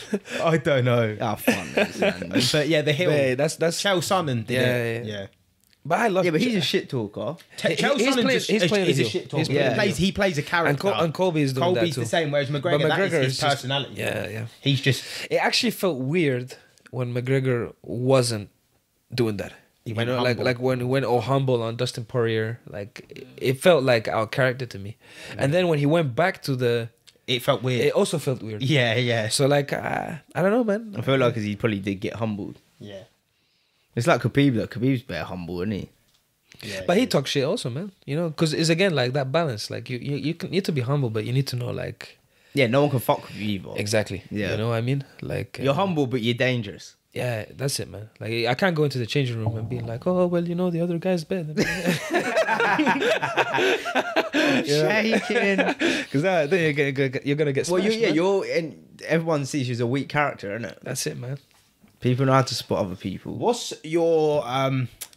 don't know. Oh, fun. Man. But yeah, the Hill. Yeah, that's. Chael Sonnen did it. Yeah. Yeah. But I love. Yeah, but he's a shit talker. Chael he's Sonnen playing- just he's playing is the a heel. shit He's talker. playing He plays a character. and Colby is doing Colby's that the too. same, whereas McGregor, that is his just- personality. Yeah. He's just It actually felt weird when McGregor wasn't doing that. He You went know, humble. like when he went all humble on Dustin Poirier, like it felt like our character to me. And then when he went back to it felt weird. it also felt weird. Yeah. So like I don't know, man. I feel like he probably did get humbled. Yeah. It's like Khabib. Like Khabib's better humble, isn't he? Yeah. But he talks shit also, man. You know, because it's again like that balance. Like you need to be humble, but you need to know like Yeah, no one can fuck with you either. exactly. Yeah. You know what I mean? Like You're humble, but you're dangerous. Yeah, that's it, man. Like I can't go into the changing room and be like, oh well, you know, the other guy's better. Shaking. Because then you're gonna get Well, smashed, man. and everyone sees you as a weak character, isn't it? That's it, man. People know how to spot other people. What's your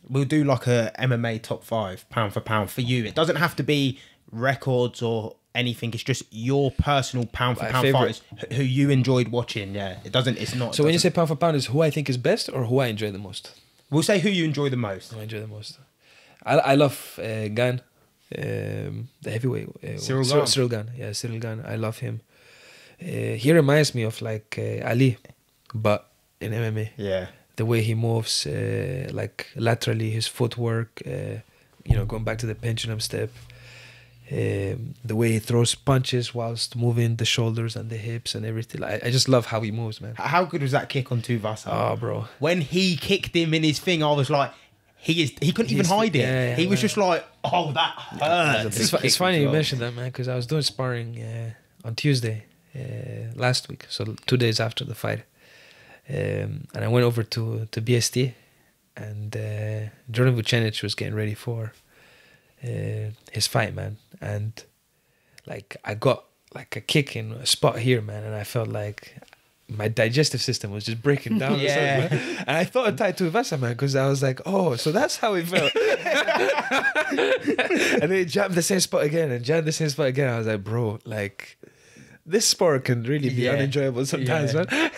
we'll do like a MMA top 5 pound for pound for you. It doesn't have to be records or anything. It's just your personal pound for My pound favourite. fighters who you enjoyed watching. Yeah, it's not. So when you say pound for pound, is who I think is best or who I enjoy the most? we'll say who you enjoy the most. Who I enjoy the most. I love Gan, the heavyweight. Cyril Gane. Cyril Gane. Yeah, Cyril Gane. I love him. He reminds me of like Ali, but in MMA. Yeah. The way he moves, like laterally, his footwork, you know, going back to the pendulum step, the way he throws punches whilst moving the shoulders and the hips and everything. I just love how he moves, man. How good was that kick on Tuvasa? Oh, bro. When he kicked him in his thing, I was like, he couldn't even hide it. yeah, he was man. just like, oh, that hurts. It's funny you mentioned that, man, because I was doing sparring on Tuesday last week, so 2 days after the fight. And I went over to BST, and Jordan Vucenic was getting ready for his fight, man. And like I got like a kick in a spot here, man, and I felt like my digestive system was just breaking down. Yeah. Or something, man. And I thought of Tai Tuivasa, man, because I was like, oh, so that's how it felt. And then he jammed the same spot again and jammed the same spot again. I was like, bro, like this sport can really be Yeah. unenjoyable sometimes, Yeah. man.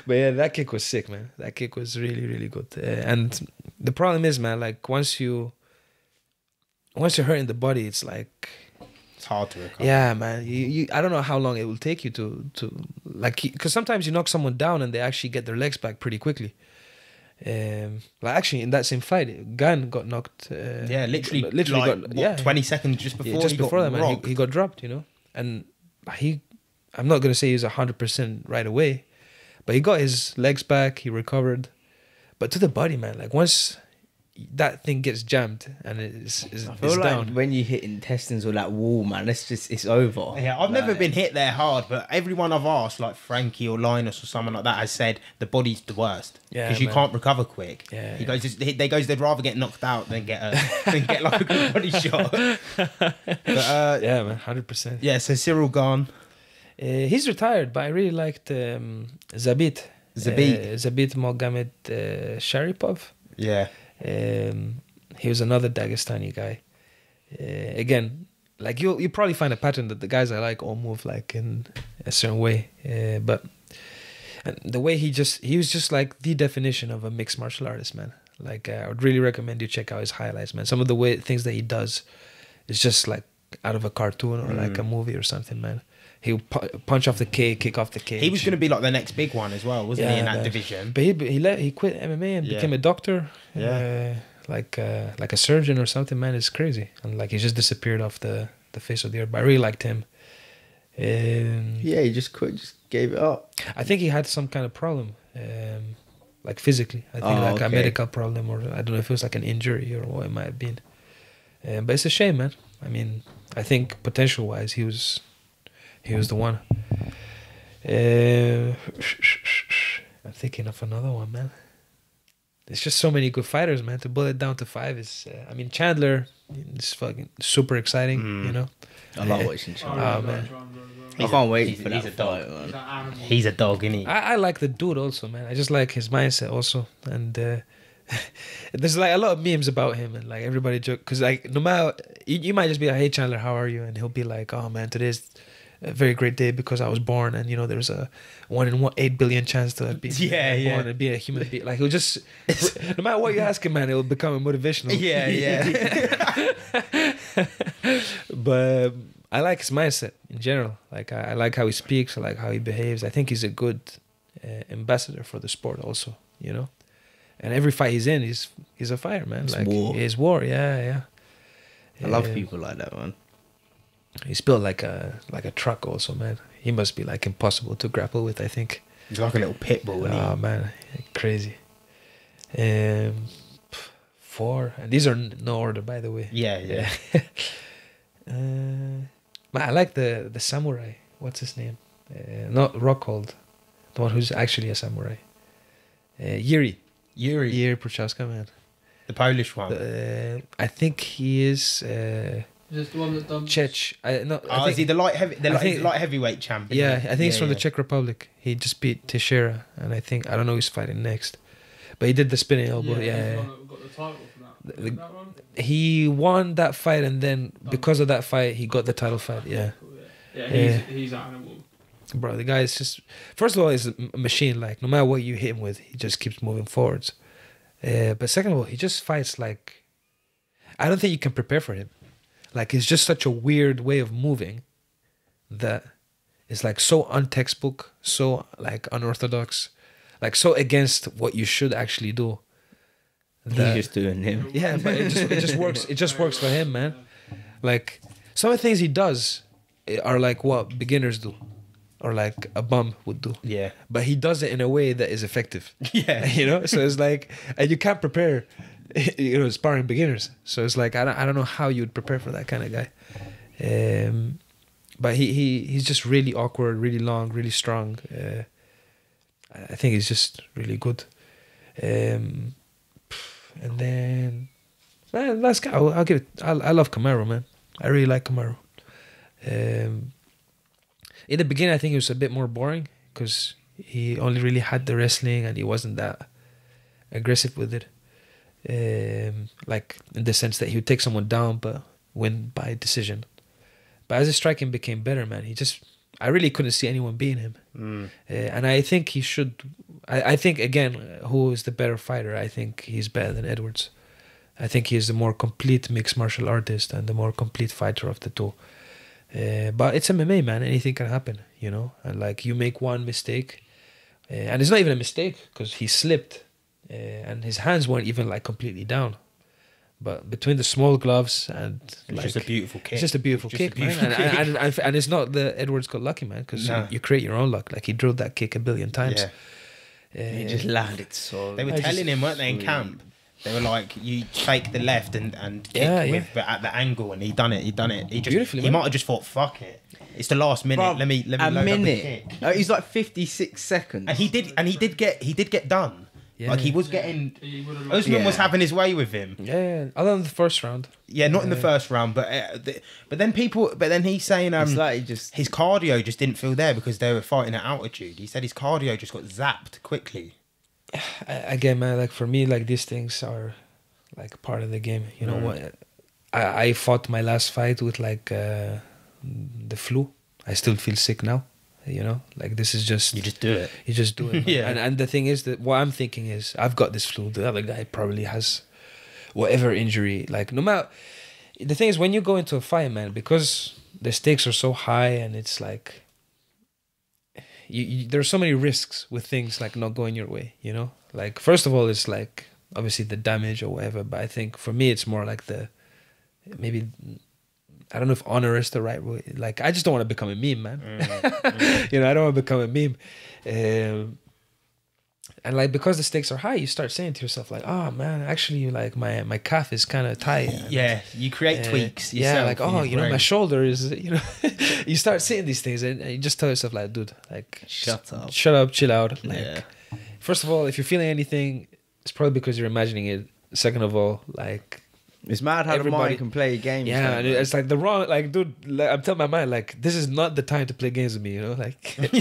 But yeah, that kick was sick, man. That kick was really, really good. And the problem is, man, like once you're hurting the body, it's like, It's hard to recover. yeah, man. You I don't know how long it will take you to like, because sometimes you knock someone down and they actually get their legs back pretty quickly. Like actually in that same fight, Gan got knocked. Yeah, literally like, got what, 20 seconds just before just he got before that, man, rocked. he got dropped, you know. And I'm not gonna say he's 100% right away, but he got his legs back, he recovered. But to the body, man, like once that thing gets jammed and it's I feel like down. when you hit intestines or that wall, man, it's over. Yeah, I've never Like, been hit there hard, but everyone I've asked, like Frankie or Linus or someone like that, has said the body's the worst Yeah, because you man. can't recover quick. Yeah, he yeah. goes, they'd rather get knocked out than get like a good body shot. But Yeah, man, 100%. yeah, so Cyril Gane. He's retired, but I really liked Zabit. Zabit Mohamed Sharipov. Yeah, He was another Dagestani guy. Again, like you probably find a pattern that the guys I like all move like in a certain way. But and the way he was just like the definition of a mixed martial artist, man. Like I would really recommend you check out his highlights, man. Some of the things that he does it's just like out of a cartoon or like a movie or something, man. He'll punch off the cage, kick off the cage. He was going to be like the next big one as well, wasn't he, in that man. division? But he quit MMA and became a doctor. Yeah. Like a surgeon or something, man. It's crazy. And like he just disappeared off the face of the earth. But I really liked him. Yeah, he just quit, just gave it up. I think he had some kind of problem, like physically. I think a medical problem, or I don't know if it was like an injury or what it might have been. But it's a shame, man. I mean, I think potential-wise, he was the one. I'm thinking of another one, man. There's just so many good fighters, man. To boil it down to 5 is, I mean, Chandler is fucking super exciting, you know. I love watching Chandler. Oh, man. I can't wait for he's that a dog. fight, man. He's an animal. He's a dog, isn't he? I like the dude also, man. I just like his mindset also, and there's like a lot of memes about him, and like everybody joke because like no matter you might just be like, "Hey Chandler, how are you?" and he'll be like, "Oh man, today's a very great day because I was born, and you know there's a 1 in 8 billion chance to be born and be a human being." Like he'll just no matter what you ask him, man, it'll become a motivational. But I like his mindset in general. Like I like how he speaks. I like how he behaves. I think he's a good ambassador for the sport also, you know. And every fight he's in, he's a fighter, man. It's like war. It's war, yeah. I love people like that, man. He's built like a truck also, man. He must be like impossible to grapple with, I think. He's like a little pit bull, isn't he? Oh man, crazy. 4, and these are no order, by the way. Yeah. Man, I like the samurai. What's his name? Not Rockhold, the one who's actually a samurai. Yuri Prochaska, man. The Polish one. I think he is. Just the one that done. Czech. I Is he the light heavyweight champion? Yeah, I think he's from the Czech Republic. He just beat Teixeira, and I don't know who's fighting next. But he did the spinning elbow. He's the Yeah. one that got the title from that. That one? He won that fight, and then because of that fight, he got the title fight. Yeah. He's an animal. Bro, the guy is just... First of all, he's a machine. Like, no matter what you hit him with, he just keeps moving forwards. But second of all, he just fights like... I don't think you can prepare for him. Like, it's just such a weird way of moving that it's like so untextbook, so like unorthodox, like so against what you should actually do. He's just doing him. Yeah, but it just works. It just works for him, man. Like some of the things he does are like what beginners do, or like a bum would do. Yeah. But he does it in a way that is effective. Yeah. You know, so it's like, and you can't prepare, you know, sparring beginners. So it's like I don't know how you would prepare for that kind of guy. But he's just really awkward, really long, really strong. I think he's just really good. And then, man, last guy, I'll give it. I love Kamaru, man. I really like Kamaru. In the beginning, I think it was a bit more boring because he only really had the wrestling and he wasn't that aggressive with it. Like in the sense that he would take someone down but win by decision. But as his striking became better, man, I really couldn't see anyone beating him. And I think he should. I think again, who is the better fighter? I think he's better than Edwards. I think he is the more complete mixed martial artist and the more complete fighter of the two. But it's MMA, man. Anything can happen, you know. And like you make one mistake, and it's not even a mistake because he slipped, and his hands weren't even like completely down. But between the small gloves and It's just a beautiful kick. It's just a beautiful kick, man. And it's not that Edwards got lucky, man, because you create your own luck. Like he drilled that kick a billion times. Yeah. He just landed so. They were telling him, weren't they, in camp? They were like, you fake the left and kick with, but at the angle, and he done it. He just Beautifully, he man. might have just thought, fuck it. It's the last minute. Bruv, let me a load minute. up the kick. He's like 56 seconds. And he did get done. Yeah. Like he was getting. He would've lost. Usman was having his way with him. Yeah, other than the first round. Yeah, not in the first round, but then he's saying It's like he just. his cardio just didn't feel there because they were fighting at altitude. He said his cardio just got zapped quickly. Again, man, like for me, like these things are like part of the game. You know what? I fought my last fight with like the flu. I still feel sick now. You know, like this is just You just do it. You just do it. Yeah. And the thing is that what I'm thinking is I've got this flu. The other guy probably has whatever injury. Like no matter, the thing is, when you go into a fight, man, because the stakes are so high and it's like there's so many risks with things like not going your way, you know? Like, first of all, it's like obviously the damage or whatever, but I think for me it's more like maybe I don't know if honor is the right way. Like, I just don't want to become a meme, man. You know, I don't want to become a meme. And like, because the stakes are high, you start saying to yourself like, oh man, actually like my calf is kind of tight. Yeah, you create tweaks. Yeah, like, oh, you know, my shoulder is, you know, you start saying these things and you just tell yourself like, dude, like, shut up, chill out. Like, first of all, if you're feeling anything, it's probably because you're imagining it. Second of all, like, it's mad how the mind can play games. Yeah, and it's like the wrong, like, dude, like, I'm telling my mind, like, this is not the time to play games with me, you know, like. But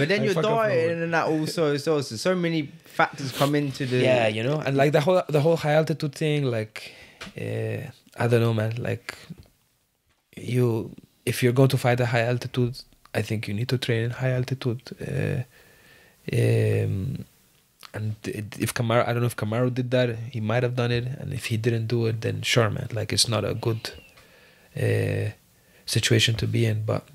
then you're dieting and that also, so many factors come into the. Yeah, you know, and like the whole high altitude thing, like, I don't know, man, like, if you're going to fight at high altitude, I think you need to train in high altitude. And if Kamaru, I don't know if Kamaru did that, he might have done it. And if he didn't do it, then sure, man. Like, it's not a good situation to be in. But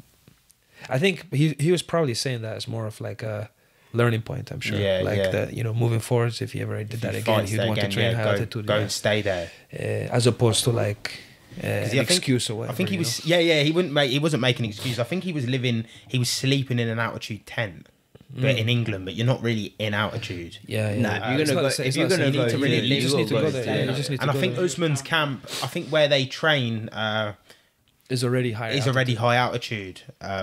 I think he was probably saying that as more of like a learning point, I'm sure. Yeah, like, that, you know, moving forwards, if he ever did that again, he'd want to train high altitude. Go and stay there. As opposed to like an excuse or whatever. I think he was, he wasn't making an excuse. I think he was sleeping in an altitude tent. But in England, but you're not really in altitude. Yeah. If you're gonna go, you just need to go there. Yeah, and I think Usman's camp, I think where they train is already high. Altitude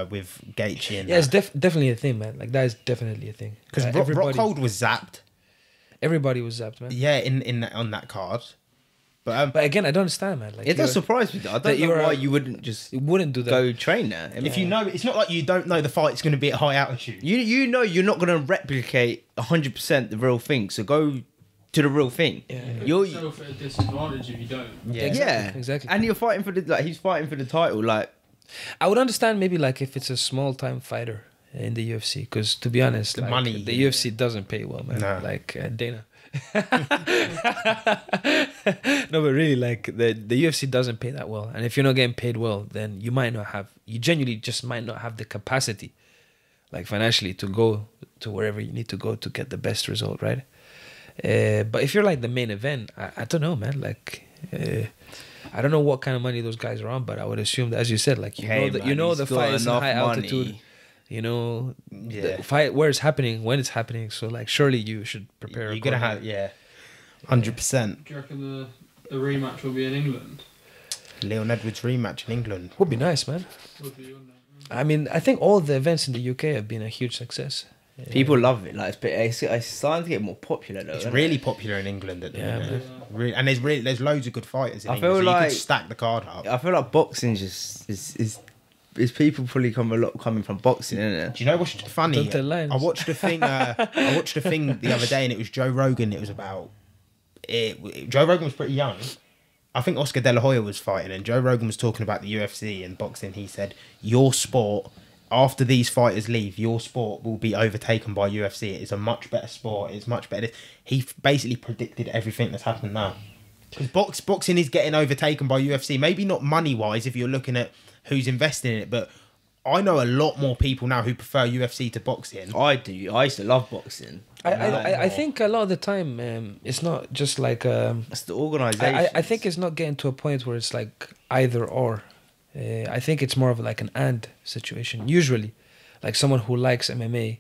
with Gaethje and it's definitely a thing, man. Like, that is definitely a thing. Because Rockhold was zapped. Everybody was zapped, man. Yeah, on that card. But again, I don't understand, man. Like, it does surprise me. I don't know why you wouldn't just do that. Go train there. If you know, it's not like you don't know the fight's going to be at high altitude. You know you're not going to replicate 100% the real thing. So go to the real thing. Yeah. You're yourself at a disadvantage if you don't. Yeah, exactly. And you're fighting for he's fighting for the title. Like, I would understand maybe like if it's a small time fighter in the UFC, because to be honest, the money, the UFC doesn't pay well, man. No. Like Dana. No, but really, like the UFC doesn't pay that well, and if you're not getting paid well, then you genuinely just might not have the capacity, like financially, to go to wherever you need to go to get the best result, right? But if you're like the main event, I don't know, man. Like, I don't know what kind of money those guys are on, but I would assume that, as you said, like, you know the fight is in high altitude. You know, the fight where it's happening, when it's happening. So, like, surely you should prepare. You're gonna have 100%. Do you reckon the rematch will be in England? Leon Edwards rematch in England would be nice, man. Would be, wouldn't it? I mean, I think all the events in the UK have been a huge success. People love it. Like, it's starting to get more popular though. It's really popular in England at the minute. Really, and there's loads of good fighters in England. Feel like you could stack the card up. I feel like boxing just is people probably coming from boxing, isn't it? Do you know what's funny? I watched a thing. I watched a thing the other day, and it was Joe Rogan. It was about it. Joe Rogan was pretty young. I think Oscar De La Hoya was fighting, and Joe Rogan was talking about the UFC and boxing. He said, "Your sport, after these fighters leave, your sport will be overtaken by UFC. It is a much better sport. It's much better." He basically predicted everything that's happened now. Because boxing is getting overtaken by UFC. Maybe not money wise, if you're looking at who's investing in it, but I know a lot more people now who prefer UFC to boxing. I do. I used to love boxing. I think a lot of the time it's not just like it's the organisation. I think it's not getting to a point where it's like either or. I think it's more of like an and situation. Usually, like someone who likes MMA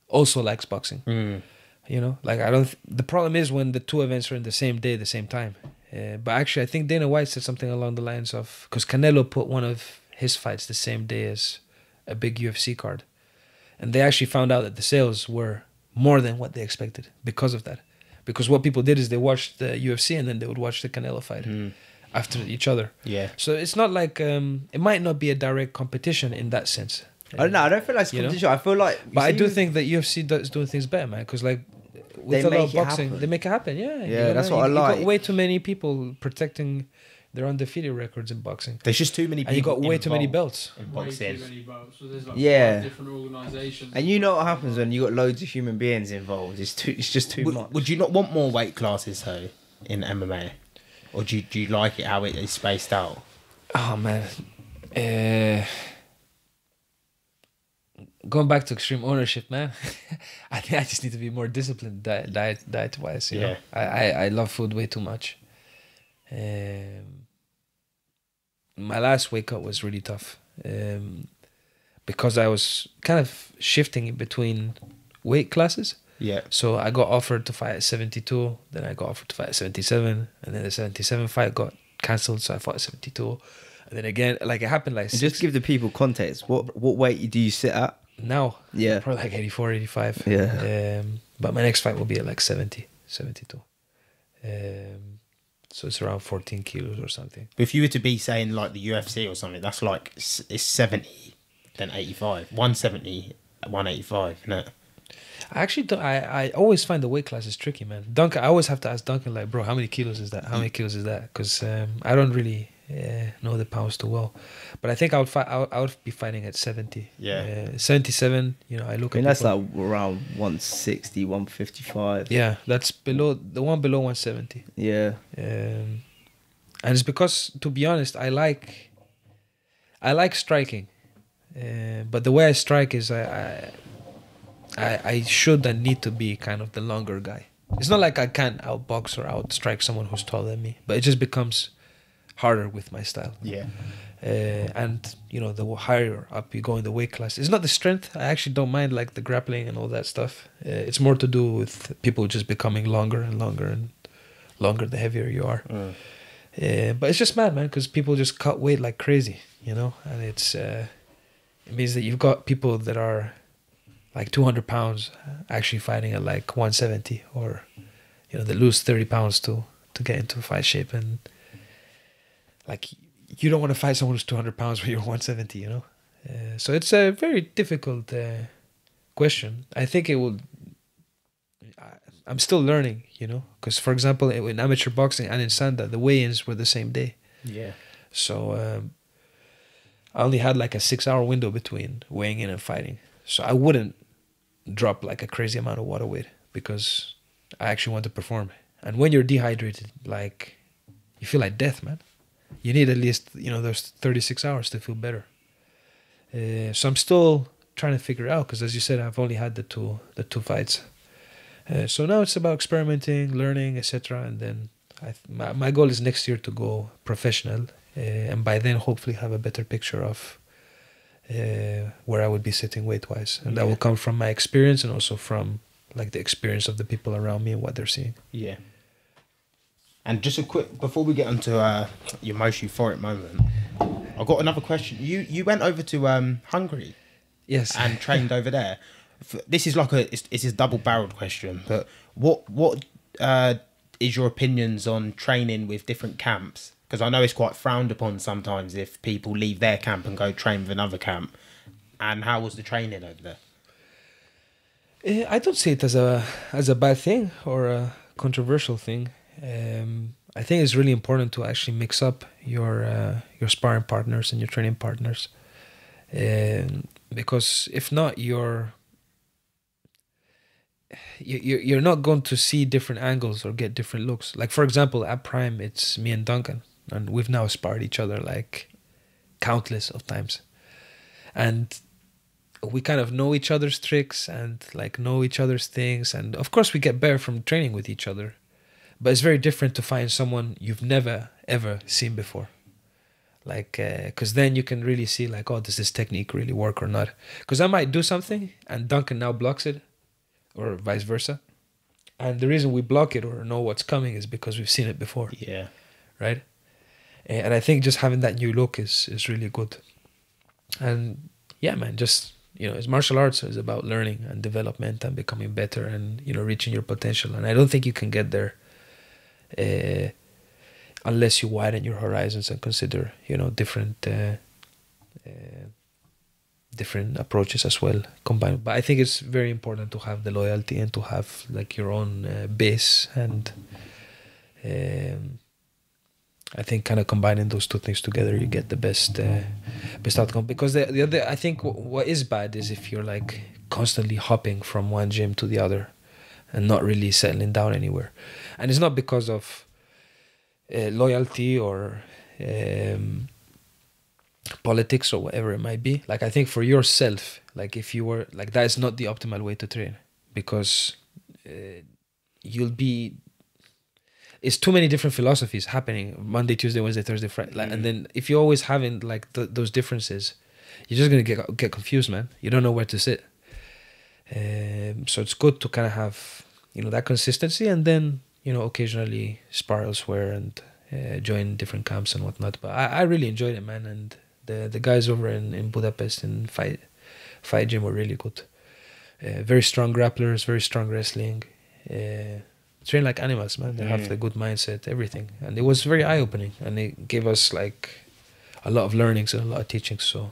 also likes boxing. You know, like the problem is when the two events are in the same day, the same time. But actually, I think Dana White said something along the lines of, because Canelo put one of his fights the same day as a big UFC card, and they actually found out that the sales were more than what they expected because of that. Because what people did is they watched the UFC and then they would watch the Canelo fight after each other. Yeah. So it's not like it might not be a direct competition in that sense. I don't know. I don't feel like it's competition. I feel like, but I do think that UFC is doing things better, man. Because like with a lot of boxing, they make it happen. Yeah. Yeah, that's what I like. You got way too many people protecting their undefeated records in boxing. There's just too many people. And you got way too many belts in boxing. Way too many belts. So there's like 5 different organisations. And you know what happens when you got loads of human beings involved? It's just too much. Would you not want more weight classes though in MMA? or do you like it how it is spaced out? Oh man, going back to extreme ownership, man. I think I just need to be more disciplined diet wise. You know, I love food way too much. My last weight cut was really tough, because I was kind of shifting in between weight classes. Yeah. So I got offered to fight at 72, then I got offered to fight at 77, and then the 77 fight got cancelled, so I fought at 72. And then again, like it happened like... And just give the people context. What weight do you sit at? Now, Yeah. probably like 84, 85. Yeah. But my next fight will be at like 70, 72. So it's around 14 kilos or something. If you were to be saying like the UFC or something, that's like it's 70, then 85, 170, 185, isn't it? I actually don't, I always find the weight classes tricky, man. Duncan, I always have to ask Duncan, like, bro, how many kilos is that? How many kilos is that? Because I don't really know the pounds too well. But I think I would be fighting at 70. Yeah. 77, you know, I look I mean, at that's people, like around 160, 155. yeah, that's below, the one below 170. Yeah. And it's because, to be honest, I like striking. But the way I strike is I should and need to be kind of the longer guy. It's not like I can't outbox or outstrike someone who's taller than me, but it just becomes harder with my style. Yeah. And you know, the higher up you go in the weight class, it's not the strength. I actually don't mind like the grappling and all that stuff. It's more to do with people just becoming longer and longer and longer the heavier you are. But it's just mad, man, because people just cut weight like crazy, you know, and it means that you've got people that are like 200 pounds actually fighting at like 170, or you know, they lose 30 pounds to get into fight shape. And like, you don't want to fight someone who's 200 pounds when you're 170, you know. So it's a very difficult question. I think it will. I'm still learning, you know, because for example, in amateur boxing and in Sanda, the weigh-ins were the same day. Yeah. So I only had like a 6-hour window between weighing in and fighting. So I wouldn't drop like a crazy amount of water weight because I actually want to perform. And when you're dehydrated, like, you feel like death, man. You need at least, you know, those 36 hours to feel better. So I'm still trying to figure it out because, as you said, I've only had the two fights. So now it's about experimenting, learning, etc. And then my goal is next year to go professional, and by then hopefully have a better picture of where I would be sitting weight-wise. And that will come from my experience and also from like the experience of the people around me and what they're seeing. Yeah. And just a quick, before we get onto your most euphoric moment, I've got another question. You went over to Hungary, yes, and trained over there. This is like it's a double-barreled question, but what is your opinions on training with different camps? Because I know it's quite frowned upon sometimes if people leave their camp and go train with another camp. And how was the training over there? I don't see it as a bad thing or a controversial thing. I think it's really important to actually mix up your sparring partners and your training partners, because if not, you're not going to see different angles or get different looks. Like for example, at Prime, it's me and Duncan, and we've now sparred each other like countless of times, and we kind of know each other's tricks and like know each other's things, and of course we get better from training with each other. But it's very different to find someone you've never, ever seen before. Like, because then you can really see like, oh, does this technique really work or not? Because I might do something and Duncan now blocks it, or vice versa. And the reason we block it or know what's coming is because we've seen it before. Yeah. Right? And I think just having that new look is really good. And yeah, man, just, you know, it's martial arts is about learning and development and becoming better and, you know, reaching your potential. And I don't think you can get there unless you widen your horizons and consider, you know, different approaches as well combined. But I think it's very important to have the loyalty and to have like your own base, and I think kind of combining those two things together, you get the best outcome. Because the other, I think what is bad is if you're like constantly hopping from one gym to the other and not really settling down anywhere. And it's not because of loyalty or politics or whatever it might be. Like I think for yourself, like if you were like that is not the optimal way to train because you'll be. It's too many different philosophies happening Monday, Tuesday, Wednesday, Thursday, Friday, like, and then if you're always having like those differences, you're just gonna get confused, man. You don't know where to sit. So it's good to kind of have that consistency, and then occasionally spar elsewhere and join different camps and whatnot. But I really enjoyed it, man. And the guys over in Budapest in fight gym were really good. Very strong grapplers, very strong wrestling. Train like animals, man. They have the good mindset, everything, and it was very eye opening, and it gave us like a lot of learnings and a lot of teachings. So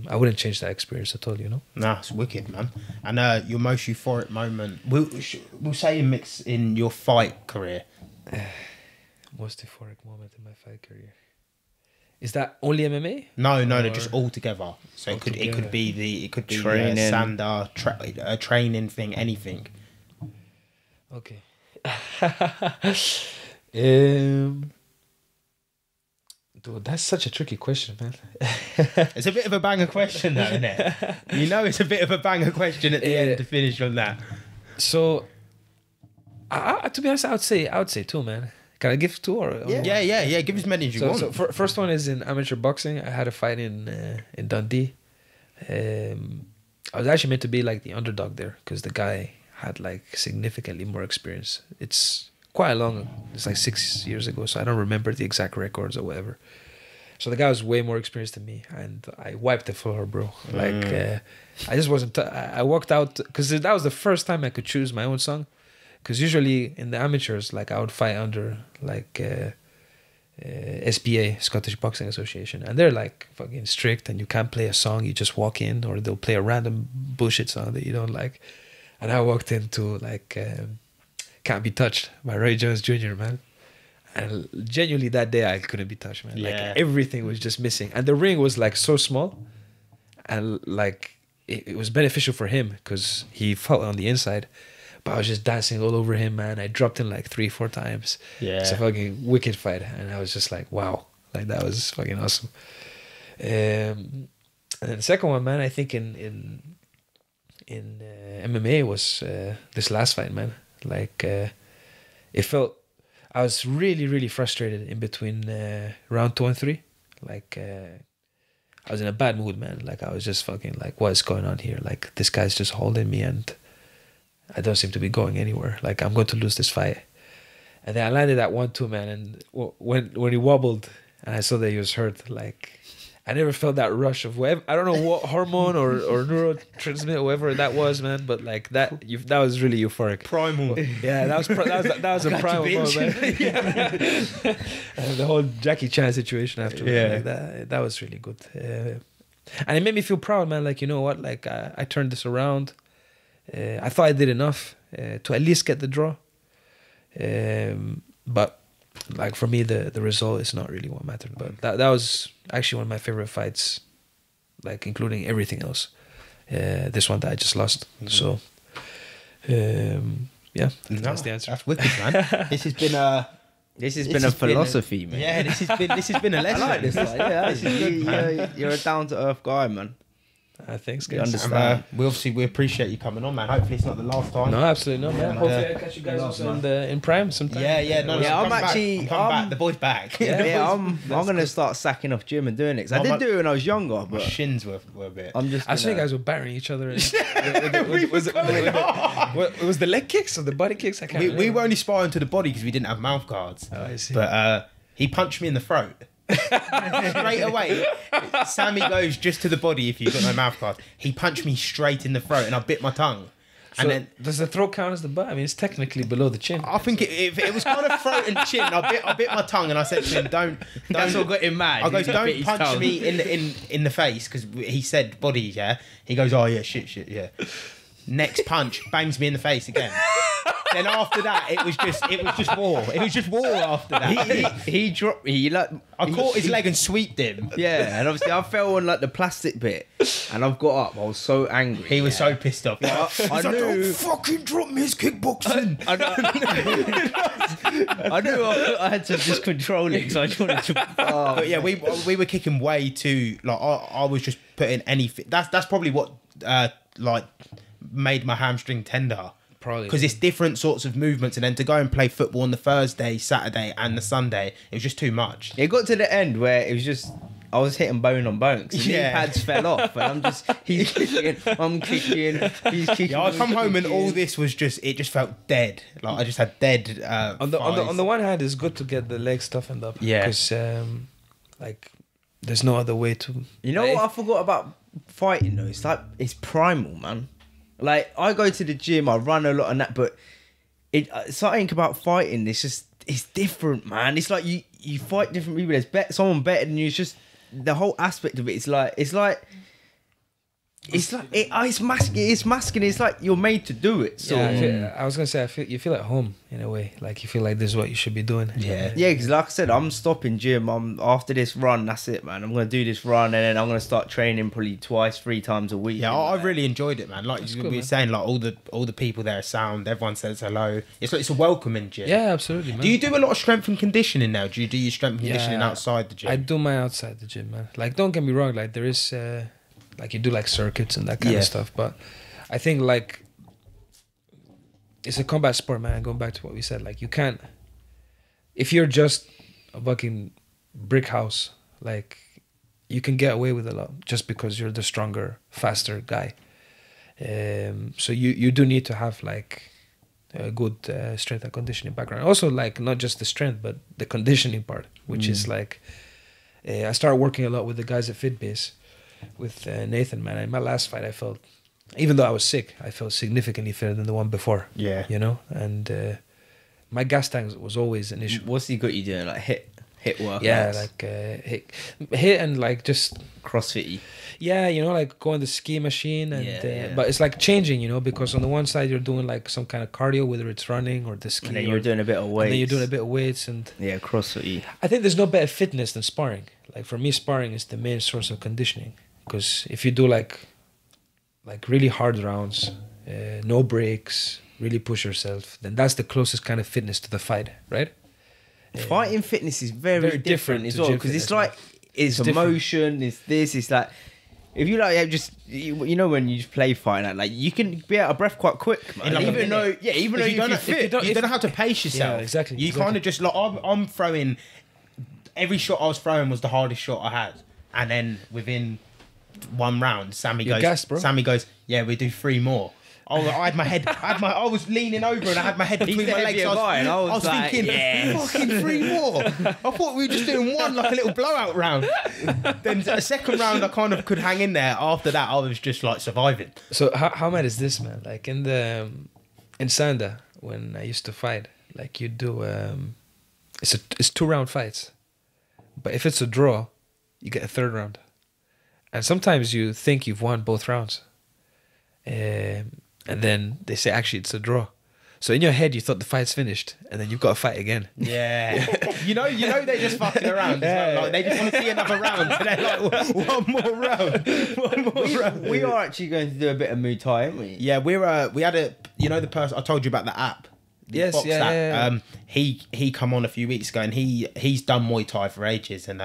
I wouldn't change that experience at all, Nah, it's wicked, man. And your most euphoric moment, we'll say in your fight career. Most euphoric moment in my fight career. Is that only MMA? No, just all together. So it could be training, Sanda, training thing, anything. Okay. Dude, that's such a tricky question, man. It's a bit of a banger question, though, isn't it? It's a bit of a banger question at the end to finish on that. So, to be honest, I would say two, man. Can I give two or? Yeah. Give as many as you want. So first one is in amateur boxing. I had a fight in Dundee. I was actually meant to be like the underdog there because the guy had like significantly more experience. It's quite long. It's like 6 years ago, so I don't remember the exact records or whatever. So the guy was way more experienced than me, and I wiped the floor, bro. Like I just wasn't. I walked out because that was the first time I could choose my own song. Because usually in the amateurs, like I would fight under like SBA, Scottish Boxing Association, and they're like fucking strict, and you can't play a song. You just walk in, or they'll play a random bullshit song that you don't like. And I walked into like "Can't Be Touched" by Roy Jones Jr., man. And genuinely that day I couldn't be touched, man. Like everything was just missing, and the ring was like so small, and like it was beneficial for him because he fought on the inside. But I was just dancing all over him, man. I dropped him like 3-4 times. Yeah. It's a fucking wicked fight. And I was just like, wow. Like, that was fucking awesome. And then the second one, man, I think in MMA was this last fight, man. Like, it felt... I was really, really frustrated in between round 2 and 3. Like, I was in a bad mood, man. Like, I was just fucking like, what is going on here? Like, this guy's just holding me and... I don't seem to be going anywhere. Like, I'm going to lose this fight. And then I landed that 1-2, man. And when he wobbled and I saw that he was hurt, like, I never felt that rush of whatever. I don't know what hormone or neurotransmitter, whatever that was, man. But like that was really euphoric. Primal. Yeah, that was a primal moment, man. Yeah. And the whole Jackie Chan situation after, like that was really good. And it made me feel proud, man. Like, you know what? Like, I turned this around. I thought I did enough to at least get the draw, but like for me the result is not really what mattered. But that was actually one of my favorite fights, like including everything else. This one that I just lost. So that's the answer. That's wicked, man. This has been a philosophy, man. Yeah, this has been a lesson. I like this. Like, yeah, this is good, man. You're a down to earth guy, man. Thanks, You guys. understand. We appreciate you coming on, man. Hopefully it's not the last time. No, absolutely not, man. And, Hopefully I catch you guys also in Prime sometime. I'm actually back. The boy's back. I'm gonna start sacking off gym and doing it. 'Cause I did do it when I was younger, My but shins were a bit. I saw you guys were battering each other. Was the leg kicks or the body kicks? I can't remember. We were only sparring to the body because we didn't have mouth guards. Oh, I see. But he punched me in the throat. Straight away. Sammy goes just to the body if you've got no mouth guard. He punched me straight in the throat and I bit my tongue. So and then does the throat count as the butt? I mean, it's technically below the chin. I think it was kind of throat and chin. I bit my tongue and I said to him, "Don't." That's what got him mad. I goes, "Don't punch me in the face," because he said body. Yeah. He goes, "Oh yeah, shit, yeah." Next punch bangs me in the face again. then after that, it was just war. It was just war after that. He dropped. He like. I caught his leg and sweeped him. Yeah, and obviously I fell on like the plastic bit, and I've got up. I was so angry. He was so pissed off. I knew. Don't fucking drop me his kickboxing. I knew I had to just control it because I just wanted to. But yeah, we were kicking way too. Like I was just putting anything. That's probably what like made my hamstring tender. Probably Because it's different sorts of movements, and then to go and play football on the Thursday, Saturday, and the Sunday, it was just too much. It got to the end where it was just. I was hitting bone on bone. The knee pads fell off, and I'm just. He's kicking. I'm kicking. He's kicking. Yeah, I come home and all this was just. It just felt dead. Like I just had dead. on the one hand, it's good to get the legs toughened up. Yeah. Because like there's no other way to. You know what I forgot about fighting though? It's like it's primal, man. Like I go to the gym, I run a lot and that, but something about fighting. It's different, man. It's like you fight different people. There's someone better than you. It's just the whole aspect of it. It's masculine. It's like you're made to do it. So I was gonna say you feel at home in a way. Like you feel like this is what you should be doing. Yeah. yeah, because like I said, I'm stopping gym. After this run, that's it, man. I'm gonna do this run and then I'm gonna start training probably 2-3 times a week. Yeah, I really enjoyed it, man. Like you were saying, like all the people there are sound. Everyone says hello. It's a welcoming gym. Yeah, absolutely, man. Do you do a lot of strength and conditioning now? Do you do your strength and conditioning outside the gym? I do my outside the gym, man. Like, don't get me wrong. Like, there is, like, you do like circuits and that kind of stuff. But I think like it's a combat sport, man. Going back to what we said, like you can't. If you're just a fucking brick house, like you can get away with a lot just because you're the stronger, faster guy. So you do need to have like a good strength and conditioning background. Also, like not just the strength, but the conditioning part, which is like I started working a lot with the guys at FitBase, with Nathan, man. In my last fight, I felt, even though I was sick, I felt significantly fitter than the one before. Yeah. You know, and my gas tank was always an issue. What's he got you doing? Like hit work? Yeah, like hit and like just CrossFit. yeah, you know, like go on the ski machine and but it's like changing, you know, because on the one side you're doing like some kind of cardio, whether it's running or the ski, And then you're doing a bit of weights. and then you're doing a bit of weights, and Yeah, CrossFit. I think there's no better fitness than sparring. Like for me, sparring is the main source of conditioning, because if you do like really hard rounds, no breaks, really push yourself, then that's the closest kind of fitness to the fight, right? Fighting fitness is very different as to well, gym because it's fitness, like it's different. emotion. It's this. It's like if you like just you know when you just play fighting, like you can be out of breath quite quick, man. In like a Even though minute. even though you don't, fit, you don't know how to pace yourself. Yeah, exactly, You exactly. kind of just like I'm throwing. Every shot I was throwing was the hardest shot I had, and then within one round, Sammy You're goes. gassed, bro. Sammy goes, yeah, we do 3 more. I had my head. I was leaning over and I had my head between the my legs. heavier guy, and I was like, thinking, yes. fucking 3 more. I thought we were just doing one, like a little blowout round. Then a second round, I kind of could hang in there. After that, I was just like surviving. So how mad is this, man? Like in Sanda, when I used to fight, like you do it's 2-round fights, but if it's a draw, you get a 3rd round, and sometimes you think you've won both rounds, and then they say actually it's a draw. So in your head you thought the fight's finished, and then you've got to fight again. Yeah, you know they're just fucking around. Like they just want to see another round. So they're like, one more round. we are actually going to do a bit of Muay Thai, aren't we? Yeah, we had a the person I told you about the app. The Yes, box yeah, app. yeah. He come on a few weeks ago, and he's done Muay Thai for ages, and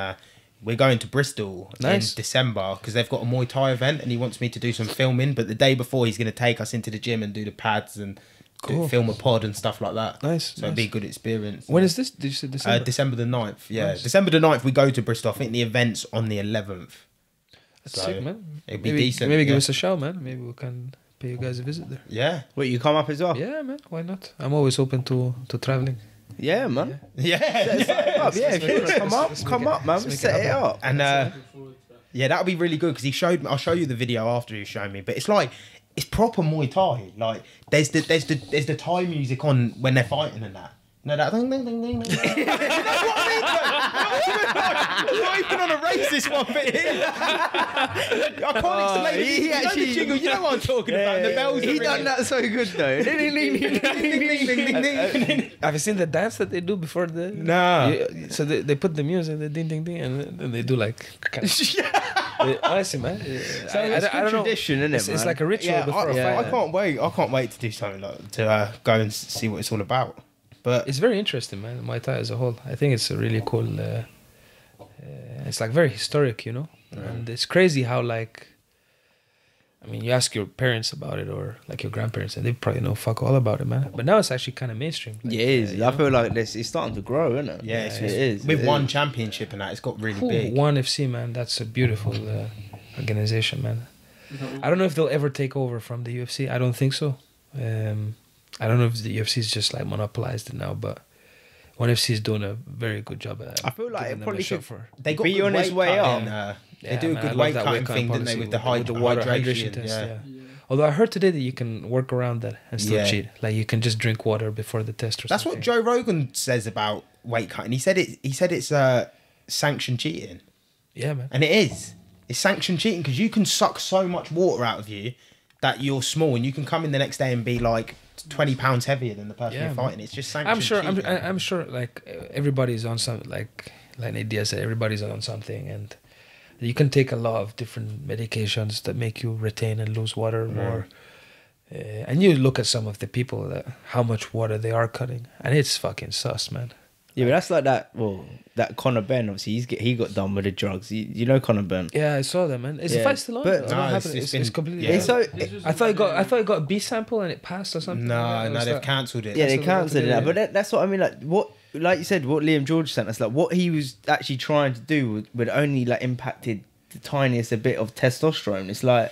we're going to Bristol Nice. in December because they've got a Muay Thai event, and he wants me to do some filming. But the day before, he's going to take us into the gym and do the pads and film a pod and stuff like that. Nice. So it'd be a good experience. When is this? Did you say December? December the 9th. Yeah, Nice. December the 9th we go to Bristol. I think the event's on the 11th. That's so sick, man. it'd be maybe, decent, Maybe give yeah. us a shout, man. Maybe we can pay you guys a visit there. Yeah. Wait, you come up as well? Yeah, man. Why not? I'm always open to traveling. Yeah, man. Yeah. Yeah, if you want to come up, man. We'll set it up. And Looking forward to that. yeah, that'll be really good because he showed me. I'll show you the video after he showed me. But it's like it's proper Muay Thai. Like there's the Thai music on when they're fighting and that. No, that ding ding ding ding. You know what I mean? I'm not even on a racist one, but I can't explain it. he You know actually- the jingle, you know what I'm talking about. The bells. He are done ringing. that so good though. Have you seen the dance that they do before the? Nah. So they put the music, the ding ding ding, and then they do like. Honestly, man. So it's good tradition, isn't it, It's man? like a ritual Yeah, before a fight. I can't wait. I can't wait to do something like to go and see what it's all about. But It's very interesting, man. Muay Thai as a whole, I think it's a really cool. It's like very historic, you know, and it's crazy how like. I mean, you ask your parents about it or like your grandparents, and they probably know fuck all about it, man. But now it's actually kind of mainstream. Like, Yeah, it is. I feel like this. It's starting to grow, isn't it? yeah, it is. With It one is. championship and that, it's got really Ooh, big. One FC, man. That's a beautiful organization, man. I don't know if they'll ever take over from the UFC. I don't think so. I don't know if the UFC is just like monopolized it now, but ONE FC is doing a very good job at that. I feel like giving it them probably a shot should for. They got be good on its weight way cutting, up. they do a man, I good love weight that cutting weight cutting thing, didn't they, policy with the with the water hydration hydration test. yeah. Yeah. Although I heard today that you can work around that and still Yeah. cheat. Like you can just drink water before the test or That's something. what Joe Rogan says about weight cutting. He said it's sanctioned cheating, Yeah, man. and it is. It's sanctioned cheating because you can suck so much water out of you that you're small, and you can come in the next day and be like 20 pounds heavier than the person Yeah, you're man. fighting. It's just sanctioned. cheating. I'm sure. Like everybody's on some like Nadia said, everybody's on something, and you can take a lot of different medications that make you retain and lose water more. And you look at some of the people that how much water they are cutting, and it's fucking sus, man. Yeah, but that's like that. Well, that Conor Benn, obviously, he got done with the drugs. You know Conor Benn. Yeah, I saw that, man. Is the Yeah, fight still on? but- What No, happened? it's It's been- completely. yeah. It's so I thought he got a B sample and it passed or something. No, What's they've that? cancelled it. yeah, they That's what cancelled they it. did, But that's what I mean. Like you said, what Liam George sent us, like what he was actually trying to do would only like impacted the tiniest a bit of testosterone. It's like,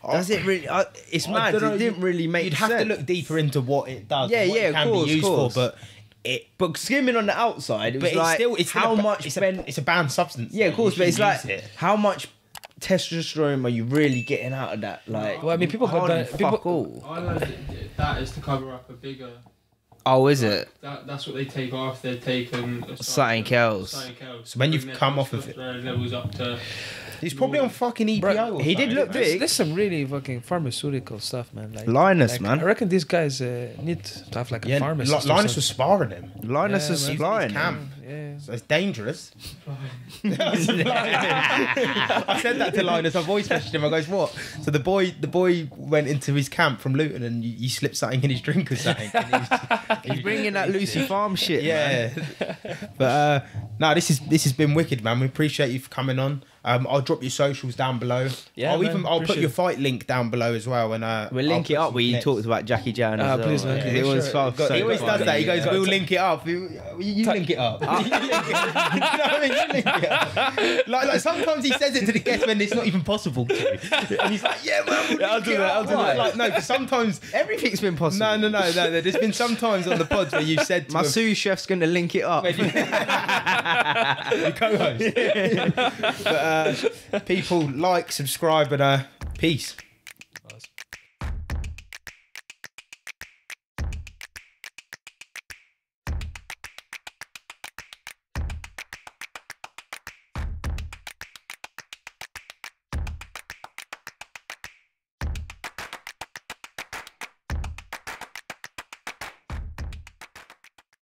does it really? It's I mad. don't know, It didn't really make You'd sense. have to look deeper into what it does. Yeah, and what yeah, it can of course, be used course. for, but skimming on the outside, it was it's like still how much it's a banned substance. Yeah, of course, You but it's shouldn't like use it. how much testosterone are you really getting out of that? Like, Well, I mean, people got hardly done- fuck people- all. I heard that is to cover up a bigger. Oh, is it? That's what they take after they've taken Something else. So when you've Bring their come off of it- testosterone levels up to. He's probably on fucking EPO. Bro, or he did something, look man. big. There's some really fucking pharmaceutical stuff, man. Like Linus, man. I reckon these guys need to have like a Yeah, pharmacist. or Linus was something. sparring him. Linus Yeah, is man. flying. Camp. Yeah. So it's dangerous. I said that to Linus. I voice messaged him. I goes, "What?" So the boy went into his camp from Luton, and you slipped something in his drink or something. And He's bringing that Lucy Farm shit. yeah. But no, this has been wicked, man. We appreciate you for coming on. I'll drop your socials down below. Yeah, I'll man, put appreciate your it. fight link down below as well. And We'll link it up where you next. talked about Jackie Chan. as well, please, man, because yeah. it was Sure. so He always does funny, that. He goes, yeah. "We'll link it up." You link it up. You link it up. You know what I mean? You link it up. Like sometimes he says it to the guests when it's not even possible to, and he's like, "Yeah, man, we'll I'll link do it that, up." I'll do Like, that. Like, no, but sometimes. Everything's been possible. No. There's been some times on the pods where you've said to My him, sous chef's gonna link it up. your co-host. But people like, subscribe, and peace.